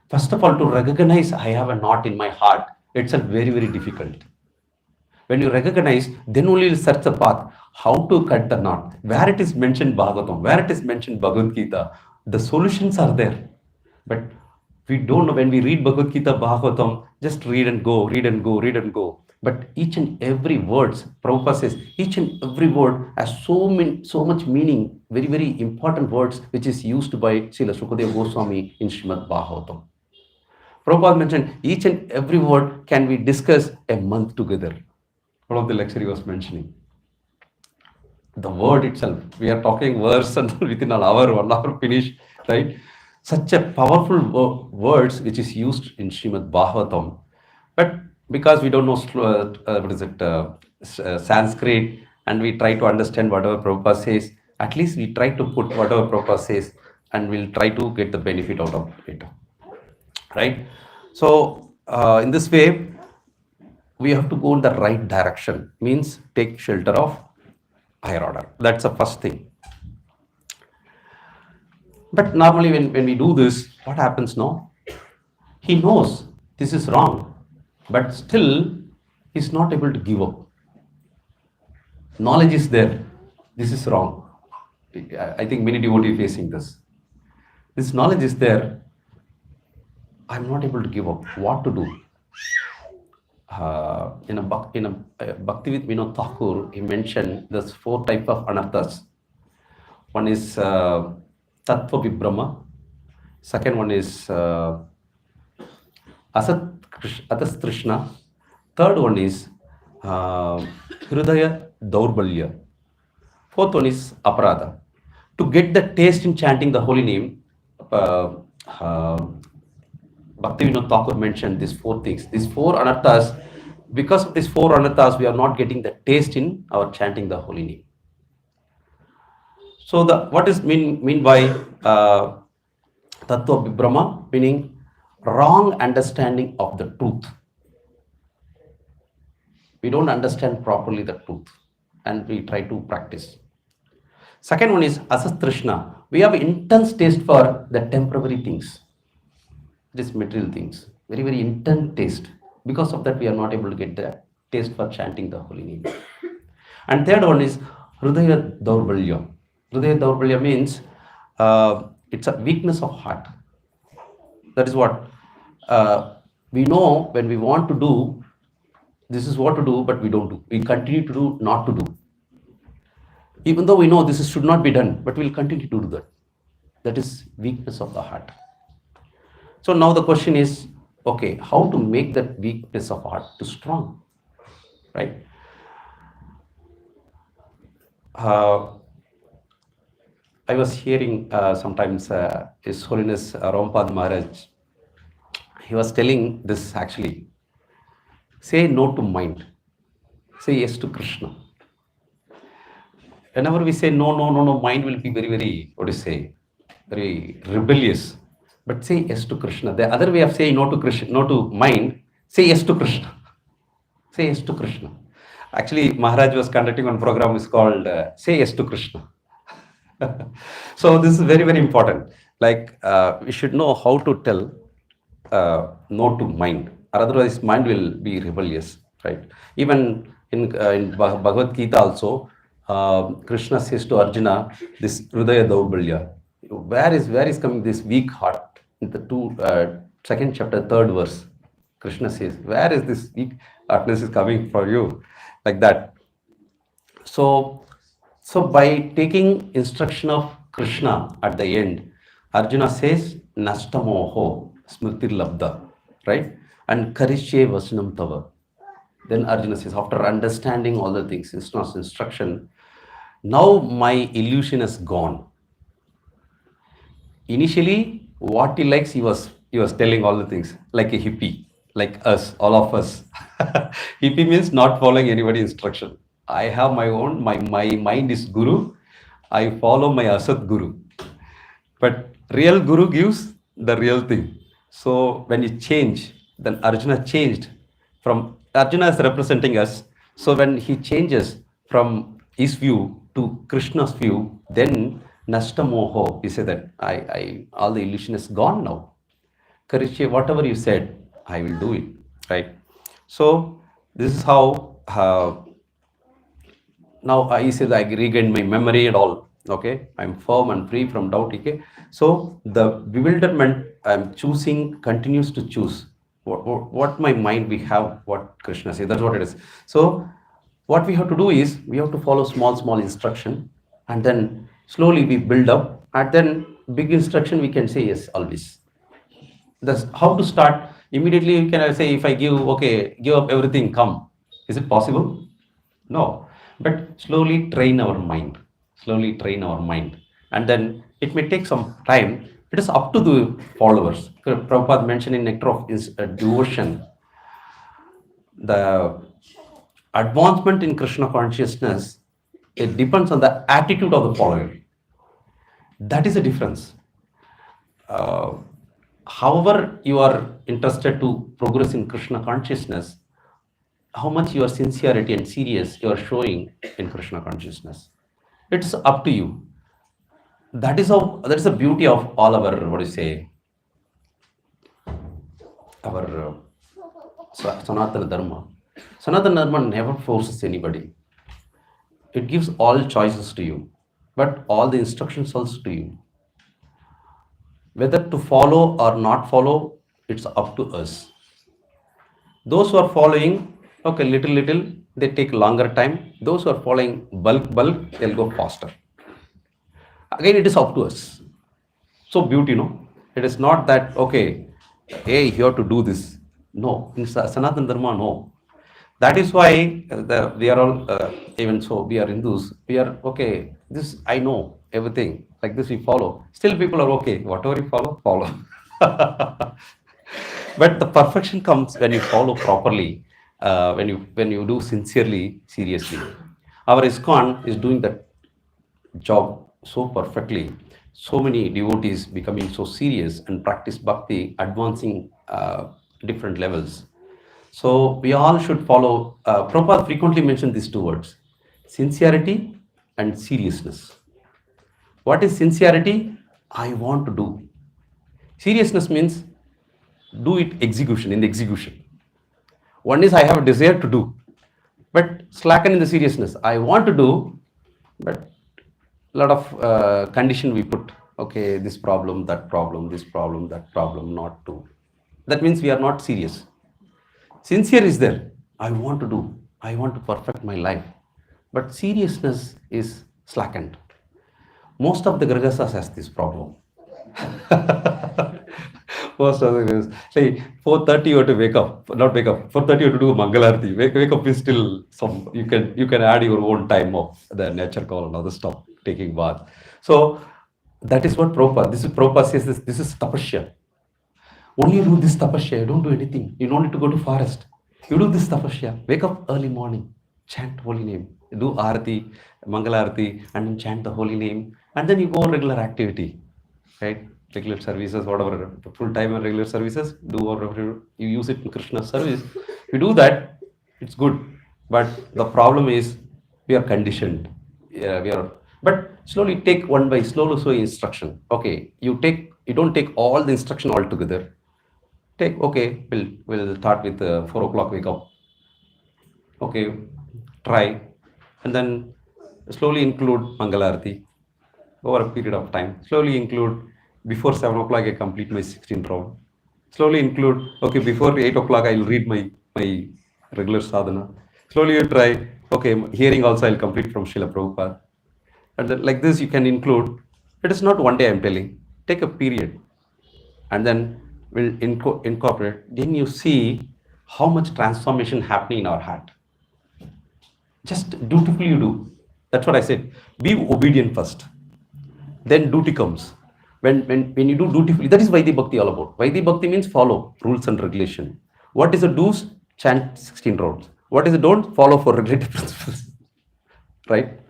First of all, to recognize I have a knot in my heart, it's a very, very difficult. When you recognize, then only you'll search the path, how to cut the knot. Where it is mentioned Bhagavatam, where it is mentioned Bhagavad Gita, the solutions are there. But we don't know. When we read Bhagavad Gita, Bhagavatam, just read and go, read and go, read and go. But each and every words, Prabhupada says, each and every word has so much meaning, very, very important words, which is used by Srila Sukadeva Goswami in Srimad Bhagavatam. Prabhupada mentioned each and every word can we discuss a month together. One of the lecture he was mentioning. The word itself, we are talking verse and within an hour, 1 hour finish, right? Such a powerful words which is used in Srimad Bhagavatam. But because we don't know Sanskrit, and we try to understand whatever Prabhupada says, at least we try to put whatever Prabhupada says and we'll try to get the benefit out of it. Right? So in this way, we have to go in the right direction, means take shelter of higher order. That's the first thing. But normally when we do this, what happens now? He knows this is wrong, but still he's not able to give up. Knowledge is there. This is wrong. I think many devotees facing this. This knowledge is there. I'm not able to give up. What to do? In a Bhakti with Vinod Thakur, he mentioned there's 4 types of anarthas. One is Tattva Vibhrama. Second one is Atas Krishna. Third one is Hridaya Daurbalya. Fourth one is Aparadha. To get the taste in chanting the holy name, Bhakti Vinod Thakur mentioned these 4 things. These 4 anarthas, because of these 4 anarthas, we are not getting the taste in our chanting the holy name. So what is mean by Tattva Vibhrama? Meaning wrong understanding of the truth. We don't understand properly the truth and we try to practice. Second one is Asatrishna. We have intense taste for the temporary things. These material things, very, very intense taste. Because of that, we are not able to get the taste for chanting the holy name. And third one is Hridaya Daurbalya. Hridaya Daurbalya means it's a weakness of heart. That is what we know when we want to do, this is what to do, but we don't do. We continue to do, not to do. Even though we know this should not be done, but we'll continue to do that. That is weakness of the heart. So now the question is, okay, how to make that weakness of heart to strong, right? I was hearing sometimes His Holiness Rampad Maharaj, he was telling this actually, Say no to mind. Say yes to Krishna. Whenever we say no, no, no, no, mind will be very, very, what do you say, very rebellious. But say yes to Krishna. The other way of saying no to Krishna, no to mind, say yes to Krishna. Say yes to Krishna. Actually, Maharaj was conducting one program is called Say Yes to Krishna. So this is very, very important. Like we should know how to tell no to mind, or otherwise mind will be rebellious, right? Even in Bhagavad Gita also, Krishna says to Arjuna, this Hridaya Daurbalya, where is coming this weak heart? In the second chapter, third verse, Krishna says, where is this weak heartness is coming for you? Like that. So, so by taking instruction of Krishna at the end, Arjuna says, Nashtamoho Smritir Labda, right? And Karishye Vasanam Tava. Then Arjuna says, after understanding all the things, Krishna's instruction, now my illusion is gone. Initially, what he likes, he was telling all the things, like a hippie, like us, all of us. Hippie means not following anybody instruction. I have my own, my mind is guru. I follow my asat guru. But real guru gives the real thing. So when you change, then Arjuna changed from Arjuna is representing us. So when he changes from his view to Krishna's view, then Nashta Moho, he said that I all the illusion is gone now. Karishye, whatever you said, I will do it. Right. So this is how now I said I regained my memory and all. Okay, I'm firm and free from doubt. Okay, so the bewilderment I'm choosing continues to choose what my mind we have, what Krishna says. That's what it is. So what we have to do is we have to follow small instruction, and then slowly we build up, and then big instruction we can say yes always. That's how to start. Immediately you can say, if I give up everything, come. Is it possible? No. But slowly train our mind. Slowly train our mind. And then it may take some time. It is up to the followers. Prabhupada mentioned in Nectar of Devotion, the advancement in Krishna consciousness, it depends on the attitude of the follower. That is the difference. However you are interested to progress in Krishna consciousness, how much your sincerity and serious you are showing in Krishna consciousness. It's up to you. That is the beauty of all our, what do you say, our Sanatana Dharma. Sanatana Dharma never forces anybody. It gives all choices to you, but all the instructions also to you. Whether to follow or not follow, it's up to us. Those who are following, okay, little, they take longer time. Those who are following bulk, they'll go faster. Again, it is up to us. So beauty, it is not that, okay, hey, you have to do this. No, in Sanatana Dharma, no. That is why we are all, even so, we are Hindus, we are, okay, this, I know everything, like this we follow. Still people are okay, whatever you follow. But the perfection comes when you follow properly, when you do sincerely, seriously. Our ISKCON is doing that job so perfectly. So many devotees becoming so serious and practice bhakti, advancing different levels. So we all should follow. Prabhupada frequently mentioned these two words: sincerity and seriousness. What is sincerity? I want to do. Seriousness means do it in the execution. One is I have a desire to do, but slacken in the seriousness. I want to do, but a lot of condition we put. Okay, this problem, that problem, this problem, that problem, not to. That means we are not serious. Sincere is there. I want to do. I want to perfect my life. But seriousness is slackened. Most of the Grihasthas has this problem. Most of the Grihasthas. Say, 4:30 you have to wake up. Not wake up. 4:30 you have to do Mangalarti. Wake up is still some, you can add your own time of the nature call and other stuff, taking bath. So that is what Prabhupada says, this is tapasya. Only do this tapasya, don't do anything. You don't need to go to forest. You do this tapasya, wake up early morning, chant holy name, do arati, mangala arati, and then chant the holy name, and then you go on regular activity, right? Regular services, whatever, full time and regular services, do whatever you use it in Krishna's service. You do that, it's good. But the problem is we are conditioned. Yeah, we are. But slowly take one by slow instruction. Okay, you don't take all the instruction all together. Take, okay, we'll start with 4 o'clock wake up. Okay, try, and then slowly include mangalarti over a period of time. Slowly include before 7 o'clock I complete my 16 round. Slowly include, okay, before 8 o'clock I'll read my regular sadhana. Slowly you try, okay, hearing also I'll complete from Srila Prabhupada. And then like this you can include. It is not one day I'm telling. Take a period, and then we'll incorporate. Then you see how much transformation happening in our heart. Just dutifully you do. That's what I said. Be obedient first, then duty comes. When you do dutifully, that is Vaidhi Bhakti all about. Vaidhi Bhakti means follow rules and regulation. What is the do's? Chant 16 rounds. What is the don't? Follow for regulative principles. Right?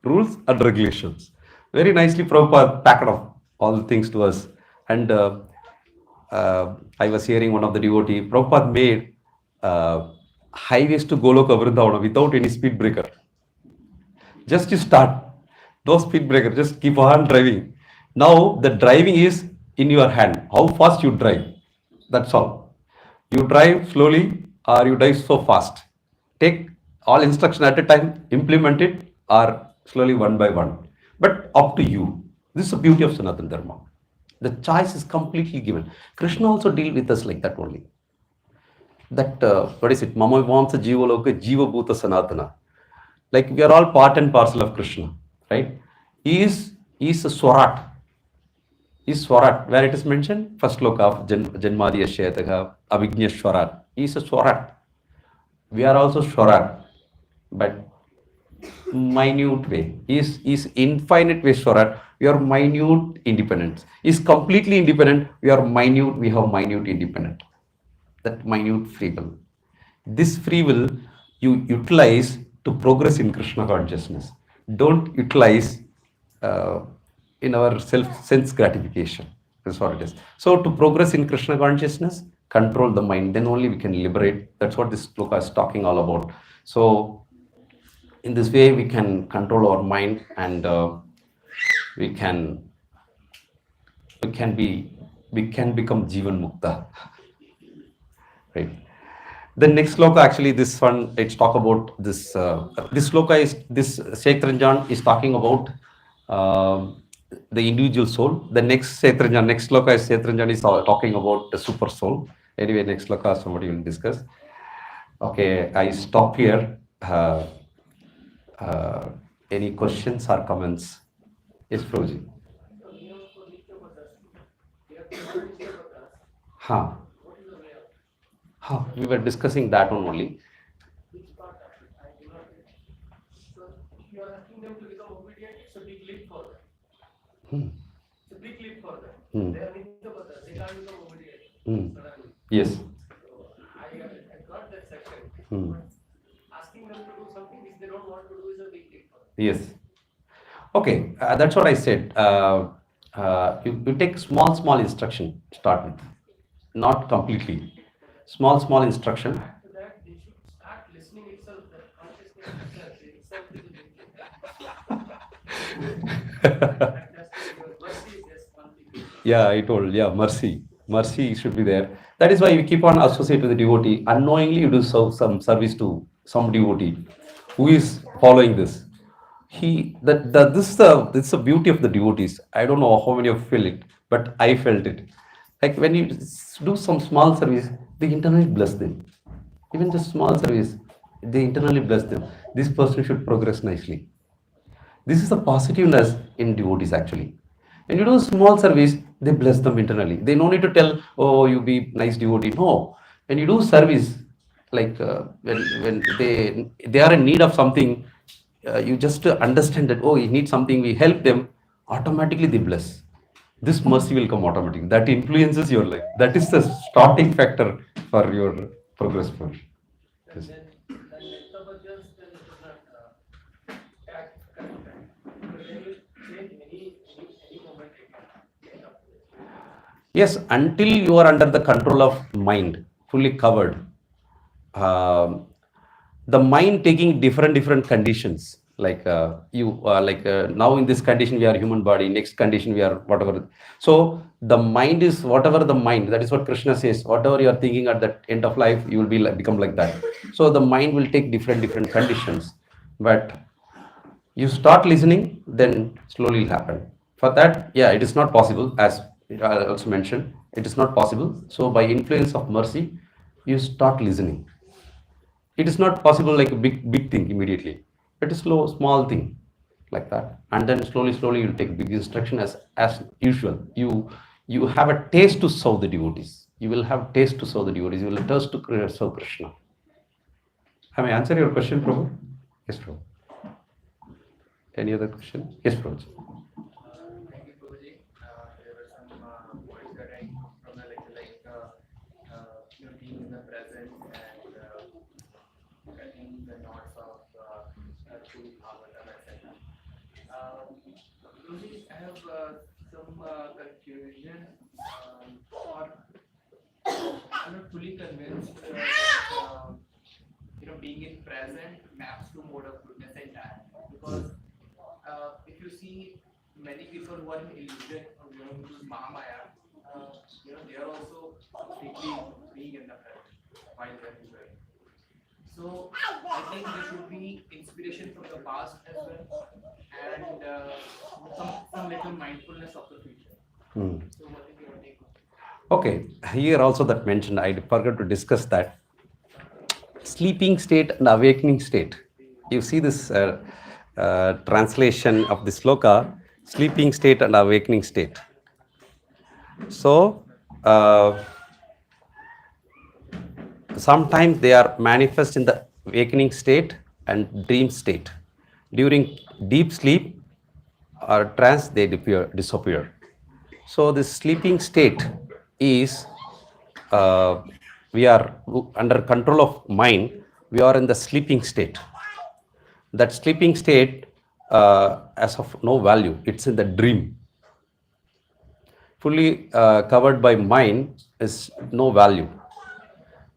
Rules and regulations. Very nicely Prabhupada packed up all the things to us. And I was hearing one of the devotee, Prabhupada made highways to Goloka Vrindavana without any speed breaker. Just you start, no speed breaker, just keep on driving. Now the driving is in your hand. How fast you drive, that's all. You drive slowly or you drive so fast. Take all instruction at a time, implement it, or slowly one by one. But up to you. This is the beauty of Sanatana Dharma. The choice is completely given. Krishna also deal with us like that only. That what is it? Mama Vamsa Jiva Loka Jiva Bhuta Sanatana. Like we are all part and parcel of Krishna, right? He is a Swarat. He is Swarat, where it is mentioned, first loka of Janmadi Ashyataka, Avijna Swarat. He is a Swarat. We are also Swarat, but minute way. He is infinite way Swarat. We are minute independence. He is completely independent. We are minute. We have minute independent. That minute free will. This free will you utilize to progress in Krishna consciousness. Don't utilize in our sense gratification. That's what it is. So to progress in Krishna consciousness, control the mind. Then only we can liberate. That's what this sloka is talking all about. So in this way, we can control our mind, and we can become Jivan Mukta. Right. The next sloka, actually, this one, it's talk about this. This sloka is this Kshetranjan is talking about the individual soul. The next Kshetranjan, next sloka is Kshetranjan is talking about the super soul. Anyway, next sloka somebody will discuss. Okay, I stop here. Any questions or comments? Yes, Prabhuji. Huh. Huh. We were discussing that one only. You are asking them to become obedient, it's a big leap for them. It's a big leap for them. They are Nityapatas, they can't become obedient suddenly. Yes. So I got that section. Asking them to do something which they don't want to do is a big leap for them. Yes. Okay, that's what I said. You take small instruction, start with. Not completely. Small instruction. After that, they should start listening itself, that consciousness itself is a big leap. Mercy is just one thing. Yeah, I told. Yeah, mercy should be there. That is why we keep on associate with the devotee. Unknowingly, you do some service to some devotee who is following this. This is the beauty of the devotees. I don't know how many of you feel it, but I felt it. Like when you do some small service, they internally bless them. Even just small service, they internally bless them. This person should progress nicely. This is the positiveness in devotees actually. When you do small service, they bless them internally. They no need to tell, oh, you be nice devotee. No. When you do service, like when they are in need of something, you just understand that, oh, you need something, we help them, automatically they bless. This mercy will come automatically. That influences your life. That is the starting factor for your progress. And then Nittabhajas, then it is not act correct. But they will change any moment they can. Yes, until you are under the control of mind, fully covered, um, the mind taking different conditions. Like now in this condition we are human body, next condition we are whatever. So the mind is whatever the mind. That is what Krishna says. Whatever you are thinking at the end of life, you will be like, become like that. So the mind will take different conditions, but you start listening, then slowly it'll happen. For that, yeah, it is not possible, as I also mentioned, it is not possible. So by influence of mercy, you start listening. It is not possible like a big thing immediately. It is slow, small thing like that, and then slowly you'll take big instruction as usual. You have a taste to serve the devotees. You will have taste to serve the devotees. You will taste to serve Krishna. Have I answered your question, Prabhu? Yes, Prabhu. Any other question? Yes, Prabhu. Thank you, Prabhuji. There were some points that I took from the lecture, like being in the present and cutting the knots of true Bhagavatam, etc. Prabhuji, I have some confusion, or I'm not fully convinced that being in present maps to mode of goodness entirely, because if you see many people who are in illusion or who use Mahamaya, they are also completely being in the present while they are enjoying. So I think there should be inspiration from the past as well, and some little mindfulness of the future. So what is your take on it? Okay, here also that mentioned, I forgot to discuss that. Sleeping state and awakening state. You see this translation of the sloka, sleeping state and awakening state. So, sometimes they are manifest in the awakening state and dream state. During deep sleep or trance, they disappear. So, this sleeping state is we are under control of mind. We are in the sleeping state. That sleeping state, as of no value, it's in the dream. Fully covered by mind is no value.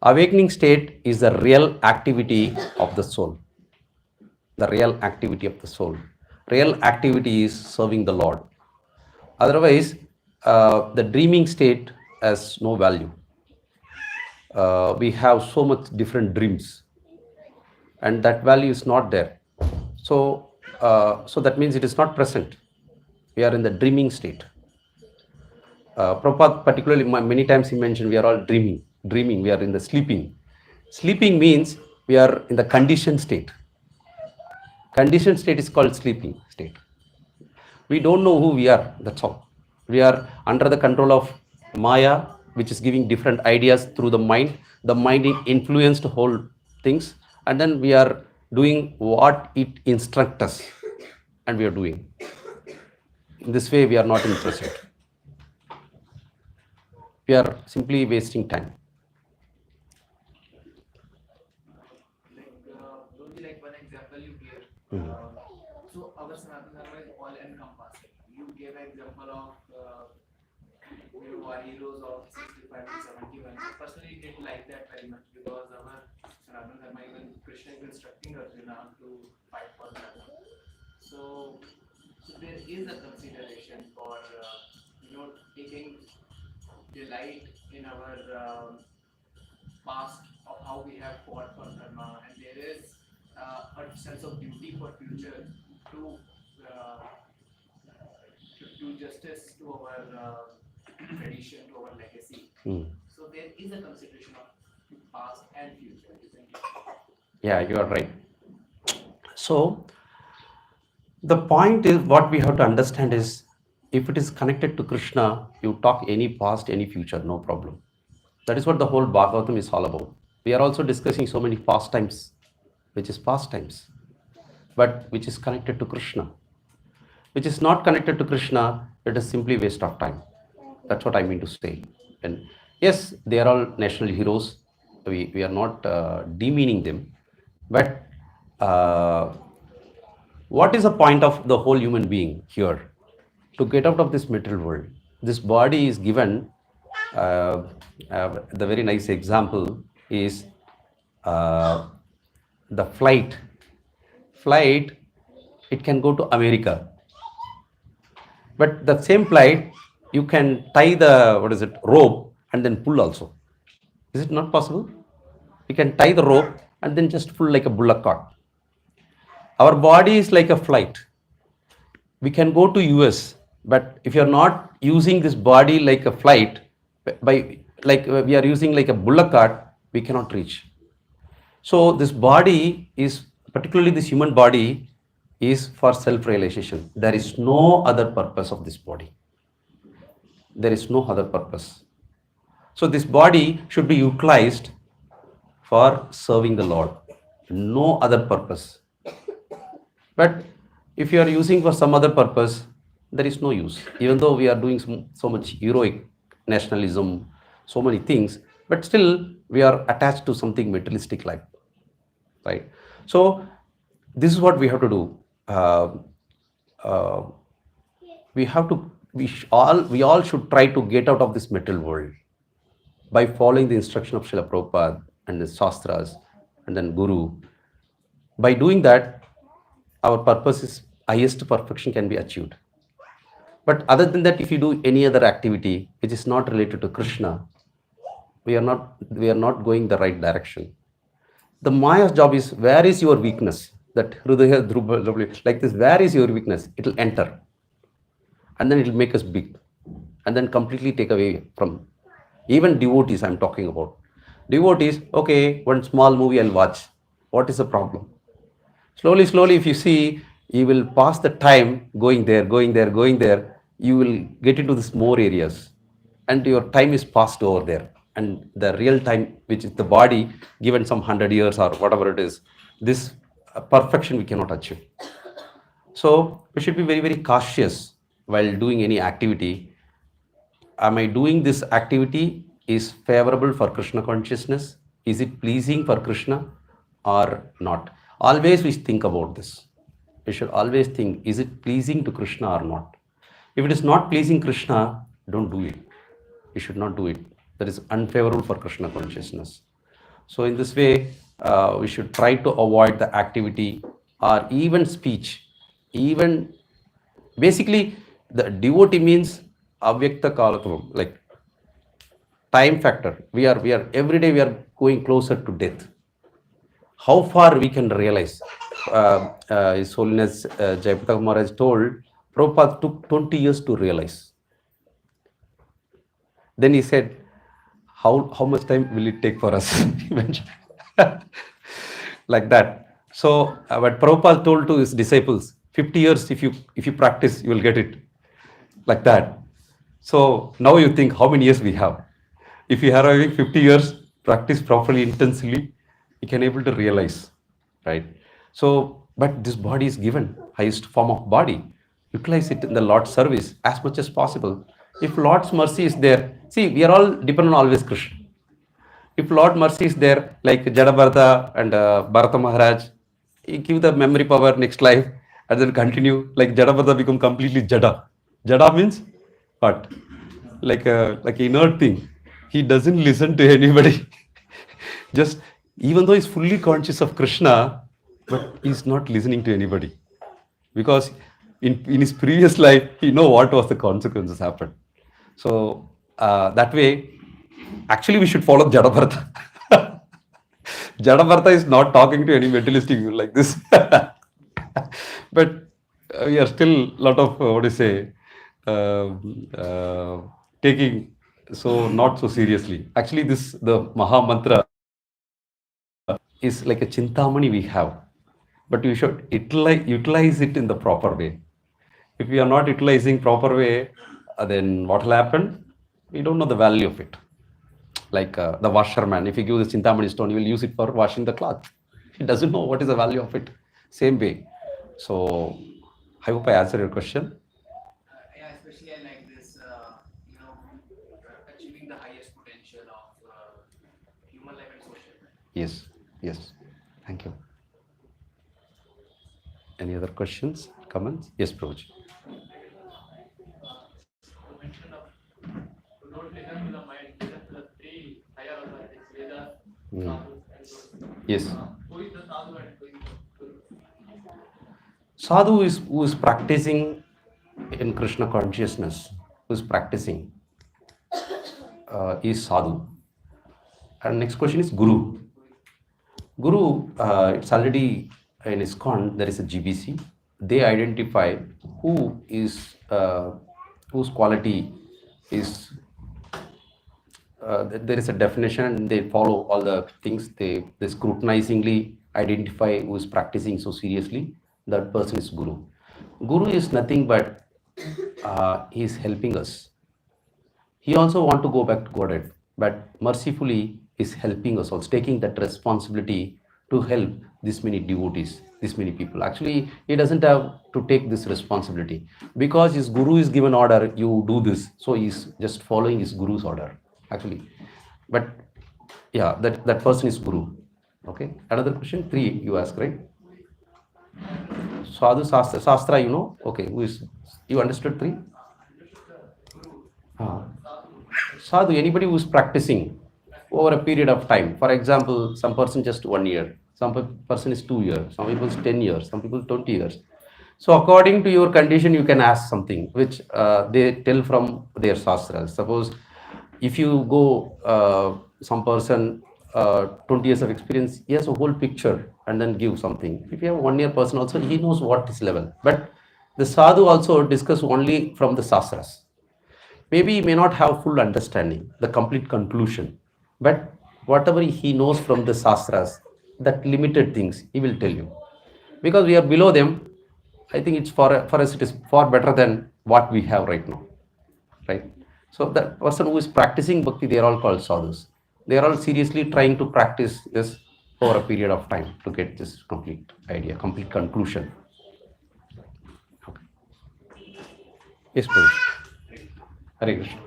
Awakening state is the real activity of the soul. The real activity of the soul. Real activity is serving the Lord. Otherwise, the dreaming state has no value. We have so much different dreams, and that value is not there. So, so that means it is not present. We are in the dreaming state. Prabhupada particularly many times he mentioned we are all dreaming. We are in the sleeping. Sleeping means we are in the conditioned state. Conditioned state is called sleeping state. We don't know who we are, that's all. We are under the control of Maya, which is giving different ideas through the mind. The mind influenced whole things, and then we are doing what it instructs us, and we are doing. In this way, we are not in present. We are simply wasting time. Like one example you gave. So our Sanatana Dharma is all encompassing. You gave an example of war heroes of 65 to 71. Personally, didn't like that very much, because our Sanatana Dharma, even Krishna is instructing Arjuna to fight for Dharma. So there is a consideration for taking delight in our past of how we have fought for Dharma, and there is a sense of duty for future to do justice to our tradition, to our legacy. So there is a consideration of past and future, isn't it? Yeah, you are right. So the point is, what we have to understand is, if it is connected to Krishna, you talk any past, any future, no problem. That is what the whole Bhagavatam is all about. We are also discussing so many pastimes, which is pastimes, but which is connected to Krishna. Which is not connected to Krishna, it is simply waste of time. That's what I mean to say. And yes, they are all national heroes. we are not demeaning them, but uh, what is the point of the whole human being here? To get out of this material world. This body is given, uh, the very nice example is uh, the flight. Flight, it can go to America, but the same flight, you can tie the, what is it, rope and then pull also. Is it not possible? You can tie the rope and then just pull like a bullock cart. Our body is like a flight. We can go to US, but if you're not using this body like a flight, by like we are using like a bullock cart, we cannot reach. So this body is, particularly this human body, is for self-realization. There is no other purpose of this body. There is no other purpose. So this body should be utilized for serving the Lord. No other purpose. But if you are using for some other purpose, there is no use. Even though we are doing so much heroic nationalism, so many things, but still we are attached to something materialistic life, right? So this is what we have to do. Uh, we have to. We all should try to get out of this material world by following the instruction of Srila Prabhupada and the Shastras and then Guru. By doing that, our purpose is highest perfection can be achieved. But other than that, if you do any other activity which is not related to Krishna, we are not going the right direction. The Maya's job is, where is your weakness? That Hridaya Dhruva, like this, where is your weakness? It will enter. And then it will make us big. And then completely take away from, even devotees I'm talking about. Devotees, okay, one small movie I'll watch. What is the problem? Slowly, if you see, you will pass the time going there. You will get into this more areas, and your time is passed over there. And the real time, which is the body, given some 100 years or whatever it is, this perfection we cannot achieve. So we should be very, very cautious while doing any activity. Am I doing this activity is favorable for Krishna consciousness? Is it pleasing for Krishna or not? Always we think about this. We should always think, is it pleasing to Krishna or not? If it is not pleasing Krishna, don't do it. You should not do it. That is unfavorable for Krishna consciousness. So in this way, we should try to avoid the activity or even speech. Even basically, the devotee means avyakta kalatvam, like time factor. We are every day we are going closer to death. How far we can realize? His Holiness Jayapataka Maharaj told, Prabhupada took 20 years to realize. Then he said, how much time will it take for us? Like that. So, but Prabhupada told to his disciples, 50 years if you practice, you will get it. Like that. So now you think how many years we have. If you are having 50 years, practice properly, intensely, you can able to realize, right? So, but this body is given, highest form of body. Utilize it in the Lord's service as much as possible. If Lord's mercy is there, see, we are all dependent on always Krishna. If Lord mercy is there, like Jadabharata and Bharata Maharaj, he give the memory power next life and then continue. Like Jadabharata become completely Jada. Jada means what? Like inert thing. He doesn't listen to anybody. Just even though he's fully conscious of Krishna, but he's not listening to anybody. Because in his previous life, he know what was the consequences happened. So that way, actually we should follow Jadabharata. Jadabharata is not talking to any materialistic view like this. But we are still a lot of, taking so not so seriously. Actually, the Maha Mantra is like a Chintamani we have. But we should utilize it in the proper way. If we are not utilizing proper way, then what will happen? We don't know the value of it. Like the washerman, if you give the Chintamani stone, he will use it for washing the cloth. He doesn't know what is the value of it. Same way. So I hope I answered your question. Yeah, especially I like this, achieving the highest potential of human life and social life. Yes, yes. Thank you. Any other questions, comments? Yes, Prabhuji. You mentioned of to don't listen to the mind, listen to the three higher authorities, Vedas, sadhus, and gurus. Yes. Who is the sadhu and who is the guru? Sadhu is who is practicing in Krishna consciousness, who is practicing, is sadhu. And next question is Guru. Guru, it's already in ISKCON, there is a GBC. They identify who is, whose quality is, there is a definition, they follow all the things, they scrutinizingly identify who is practicing so seriously, that person is Guru. Guru is nothing but, he is helping us. He also want to go back to Godhead, but mercifully is helping us also, taking that responsibility to help this many devotees, this many people. Actually, he doesn't have to take this responsibility because his guru is given order, you do this. So he's just following his guru's order, actually. But yeah, that person is guru. Okay. Another question, 3 you ask, right? Sadhu Shastra, you know? Okay, who is, you understood 3? Sadhu, anybody who is practicing over a period of time. For example, some person just 1 year, some person is 2 years, some people is 10 years, some people 20 years. So according to your condition, you can ask something which they tell from their shastras. Suppose if you go, some person 20 years of experience, he has a whole picture and then give something. If you have 1 year person also, he knows what is level. But the sadhu also discuss only from the shastras. Maybe he may not have full understanding, the complete conclusion, but whatever he knows from the shastras, that limited things, he will tell you. Because we are below them, I think it's for us, it is far better than what we have right now, right? So the person who is practicing bhakti, they are all called sadhus. They are all seriously trying to practice this for a period of time to get this complete idea, complete conclusion. Okay. Yes, please. Hare Krishna.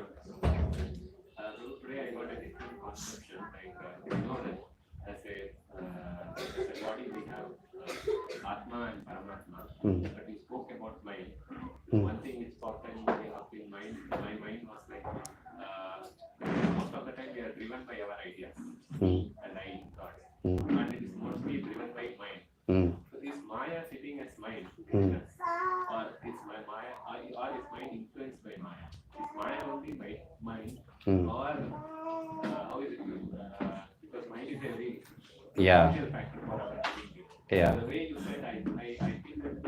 Today I got a different conception, like you know that as a body we have Atma and Paramatma, but we spoke about mind. One thing which popped in mind, my mind was like most of the time we are driven by our ideas and I thoughts, and it is mostly driven by mind. So is Maya sitting as mind, or is my Maya, or is mind influenced by Maya? Is Maya only by mind, or how is it going? Because mind is a very crucial factor for our thinking. Yeah. The way you said, I feel that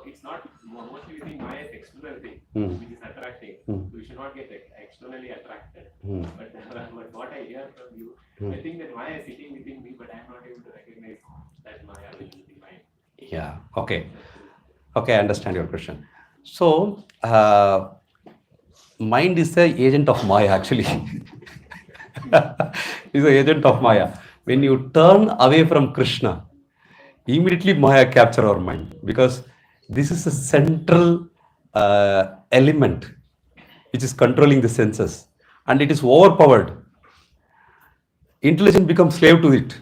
it's not mostly we think Maya is external thing, which is attracting. We should not get externally attracted. But what I hear from you, I think that Maya is sitting within me, but I am not able to recognize that Maya is within mind. Yeah. Okay. Okay, I understand your question. So, mind is the agent of Maya, actually. Is the agent of Maya. When you turn away from Krishna, immediately Maya capture our mind, because this is a central element which is controlling the senses, and it is overpowered. Intelligence becomes slave to it.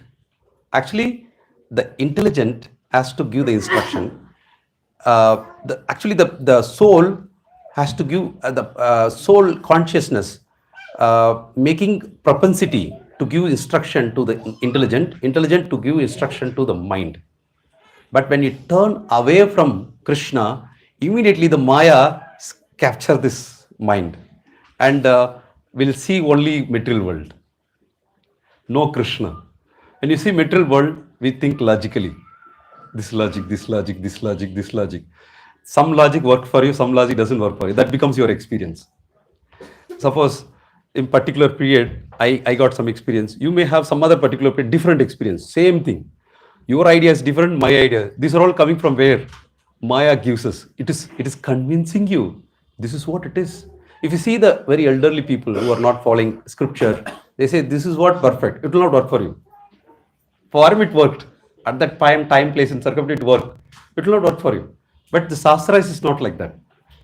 Actually, the intelligent has to give the instruction. The soul has to give the soul consciousness, making propensity to give instruction to the intelligent to give instruction to the mind. But when you turn away from Krishna, immediately the Maya capture this mind, and will see only material world. No Krishna. When you see material world, we think logically. This logic, this logic, this logic, this logic. Some logic works for you, some logic doesn't work for you. That becomes your experience. Suppose in particular period, I got some experience. You may have some other particular period, different experience, same thing. Your idea is different, my idea. These are all coming from where? Maya gives us. It is convincing you. This is what it is. If you see the very elderly people who are not following scripture, they say this is what perfect. It will not work for you. For him it worked. At that time, place, and circumstance it worked. It will not work for you. But the Shastra is not like that.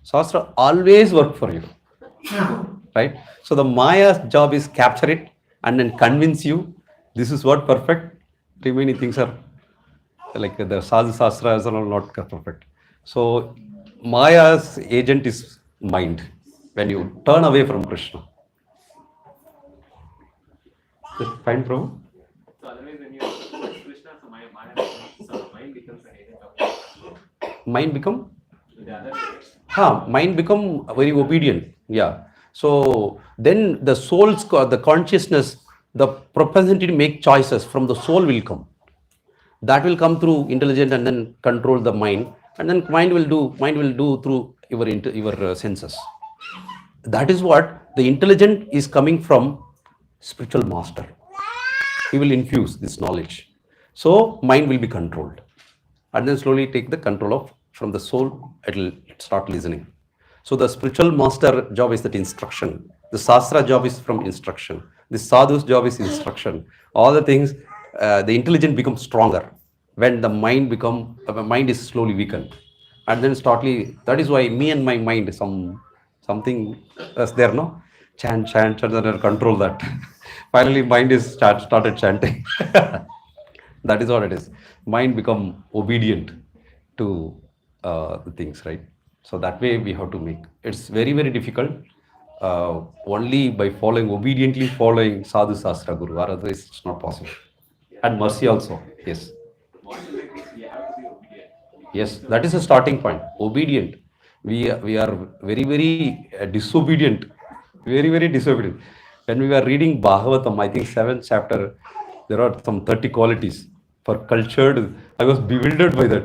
Shastra always work for you. Right? So the Maya's job is capture it and then convince you, This is what perfect. Remaining things are like the sadhu sastras are all not perfect. So Maya's agent is mind. When you turn away from Krishna, is it fine, Prabhu? So otherwise, when you towards Krishna, so Maya becomes, so mind becomes an agent of Krishna. Mind become The other way, mind become very obedient. Yeah. So then the soul's the consciousness, the propensity to make choices from the soul will come. That will come through intelligence and then control the mind, and then mind will do through your senses. That is what the intelligent is coming from spiritual master. He will infuse this knowledge. So mind will be controlled. And then slowly take the control of from the soul, it will start listening. So the spiritual master job is that instruction. The Sastra job is from instruction. The Sadhu's job is instruction. All the things, the intelligence becomes stronger when the mind is slowly weakened. And then startly, that is why me and my mind, something is there, no? Chant, and then I'll control that. Finally, mind is started chanting. That is what it is. Mind become obedient to the things, right? So that way we have to make. It's very, very difficult. Only by obediently following sadhu sastra guru, otherwise it's not possible. And mercy also, yes. what to make is we have to be obedient. Yes, that is a starting point. Obedient. We are very, very disobedient. Very, very disobedient. When we were reading Bhagavatam, I think 7th chapter, there are some 30 qualities for cultured. I was bewildered by that.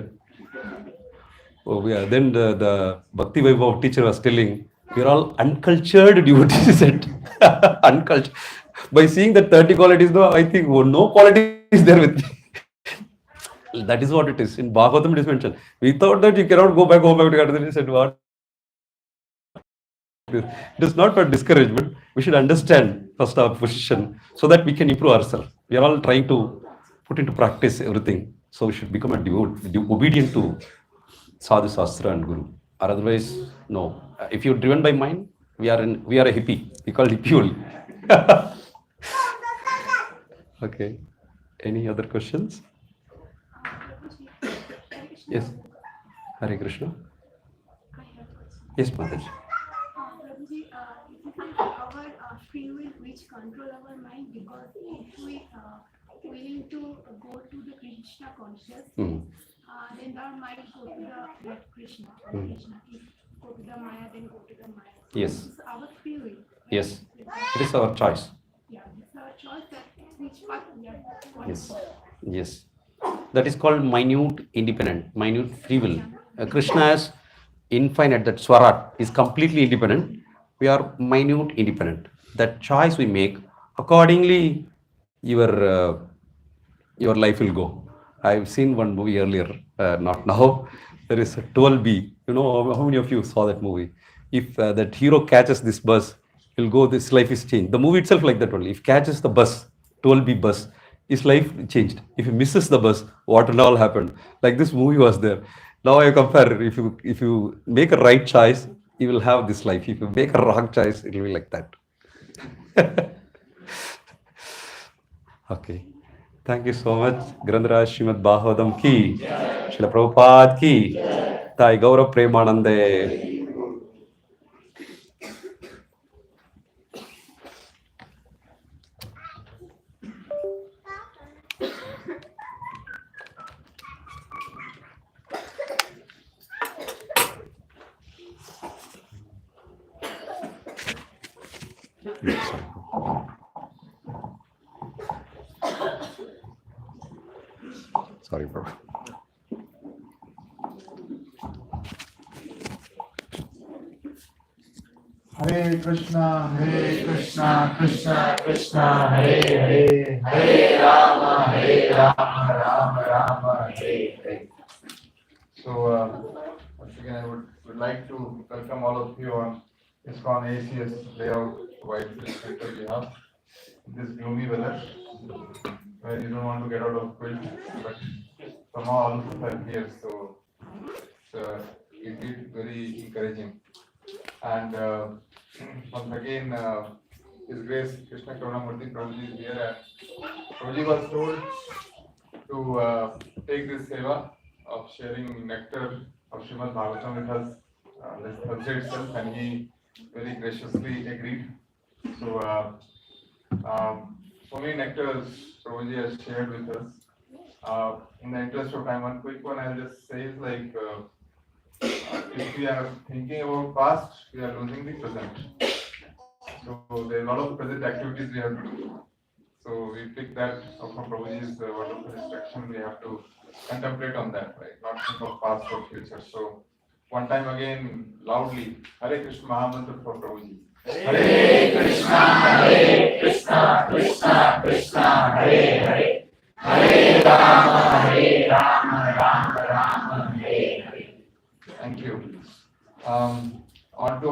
Oh, yeah. Then the Bhakti Vaibhav teacher was telling, we are all uncultured devotees, he said. Uncultured. By seeing the 30 qualities, though, I think no quality is there with me. That is what it is. In Bhagavatam, it is mentioned. We thought that you cannot go back to God. Then he said, what? It is not for discouragement. We should understand first our position so that we can improve ourselves. We are all trying to put into practice everything. So we should become obedient to Sadhu Sastra and Guru. Or otherwise, no. If you're driven by mind, we are a hippie. We call hippie only. Okay. Any other questions? Yes. Hare Krishna. I have a question. Yes, Mataji. Prabhuji, it is our free will which control our mind, because if we willing to go to the Krishna conscious, then our mind go to the Krishna. Krishna. If go to the Maya, then go to the Maya. Yes. It's our free will. Yes. It is our choice. Yeah, it's our choice that which path we are going Yes. for. Yes. That is called minute independent, minute free will. Krishna is infinite, that Swarat is completely independent. We are minute independent. That choice we make, accordingly, your life will go. I've seen one movie earlier, not now. There is a 12B. You know, how many of you saw that movie? If that hero catches this bus, he'll go, this life is changed. The movie itself like that only. If catches the bus, 12B bus, his life changed. If he misses the bus, what will all happen? Like this movie was there. Now I compare, if you make a right choice, you will have this life. If you make a wrong choice, it will be like that. Okay. Thank you so much. Grandhara Srimad Bhagavatam ki, Srila Prabhupada ki, Thai Gaurav Premanande. Sorry, bro. Hare Krishna, Krishna Krishna, Hare Hare, Hare Rama, Rama Rama, Hare Hare. So, once again, I would like to welcome all of you on ISKCON ACS layout, White District we have this gloomy weather, where you don't want to get out of quilt, but somehow all of us are here, so it's indeed very encouraging. And once again, His Grace Krishna Karunamurthy Prabhuji is here, and Prabhuji was told to take this seva of sharing nectar of Srimad Bhagavatam with us this Thursday itself, and he very graciously agreed. So, so many nectars Prabhuji has shared with us. In the interest of time, one quick one I'll just say is like, if we are thinking about past, we are losing the present. So there are a lot of present activities we have to do. So we pick that up from Prabhuji's wonderful instruction. We have to contemplate on that, right? Not think of past or future. So one time again, loudly, Hare Krishna Mahamantra for Prabhuji. Hare Krishna, Krishna Krishna, Hare Hare, Hare Rama, Rama Rama, Hare Hare. Thank you. On to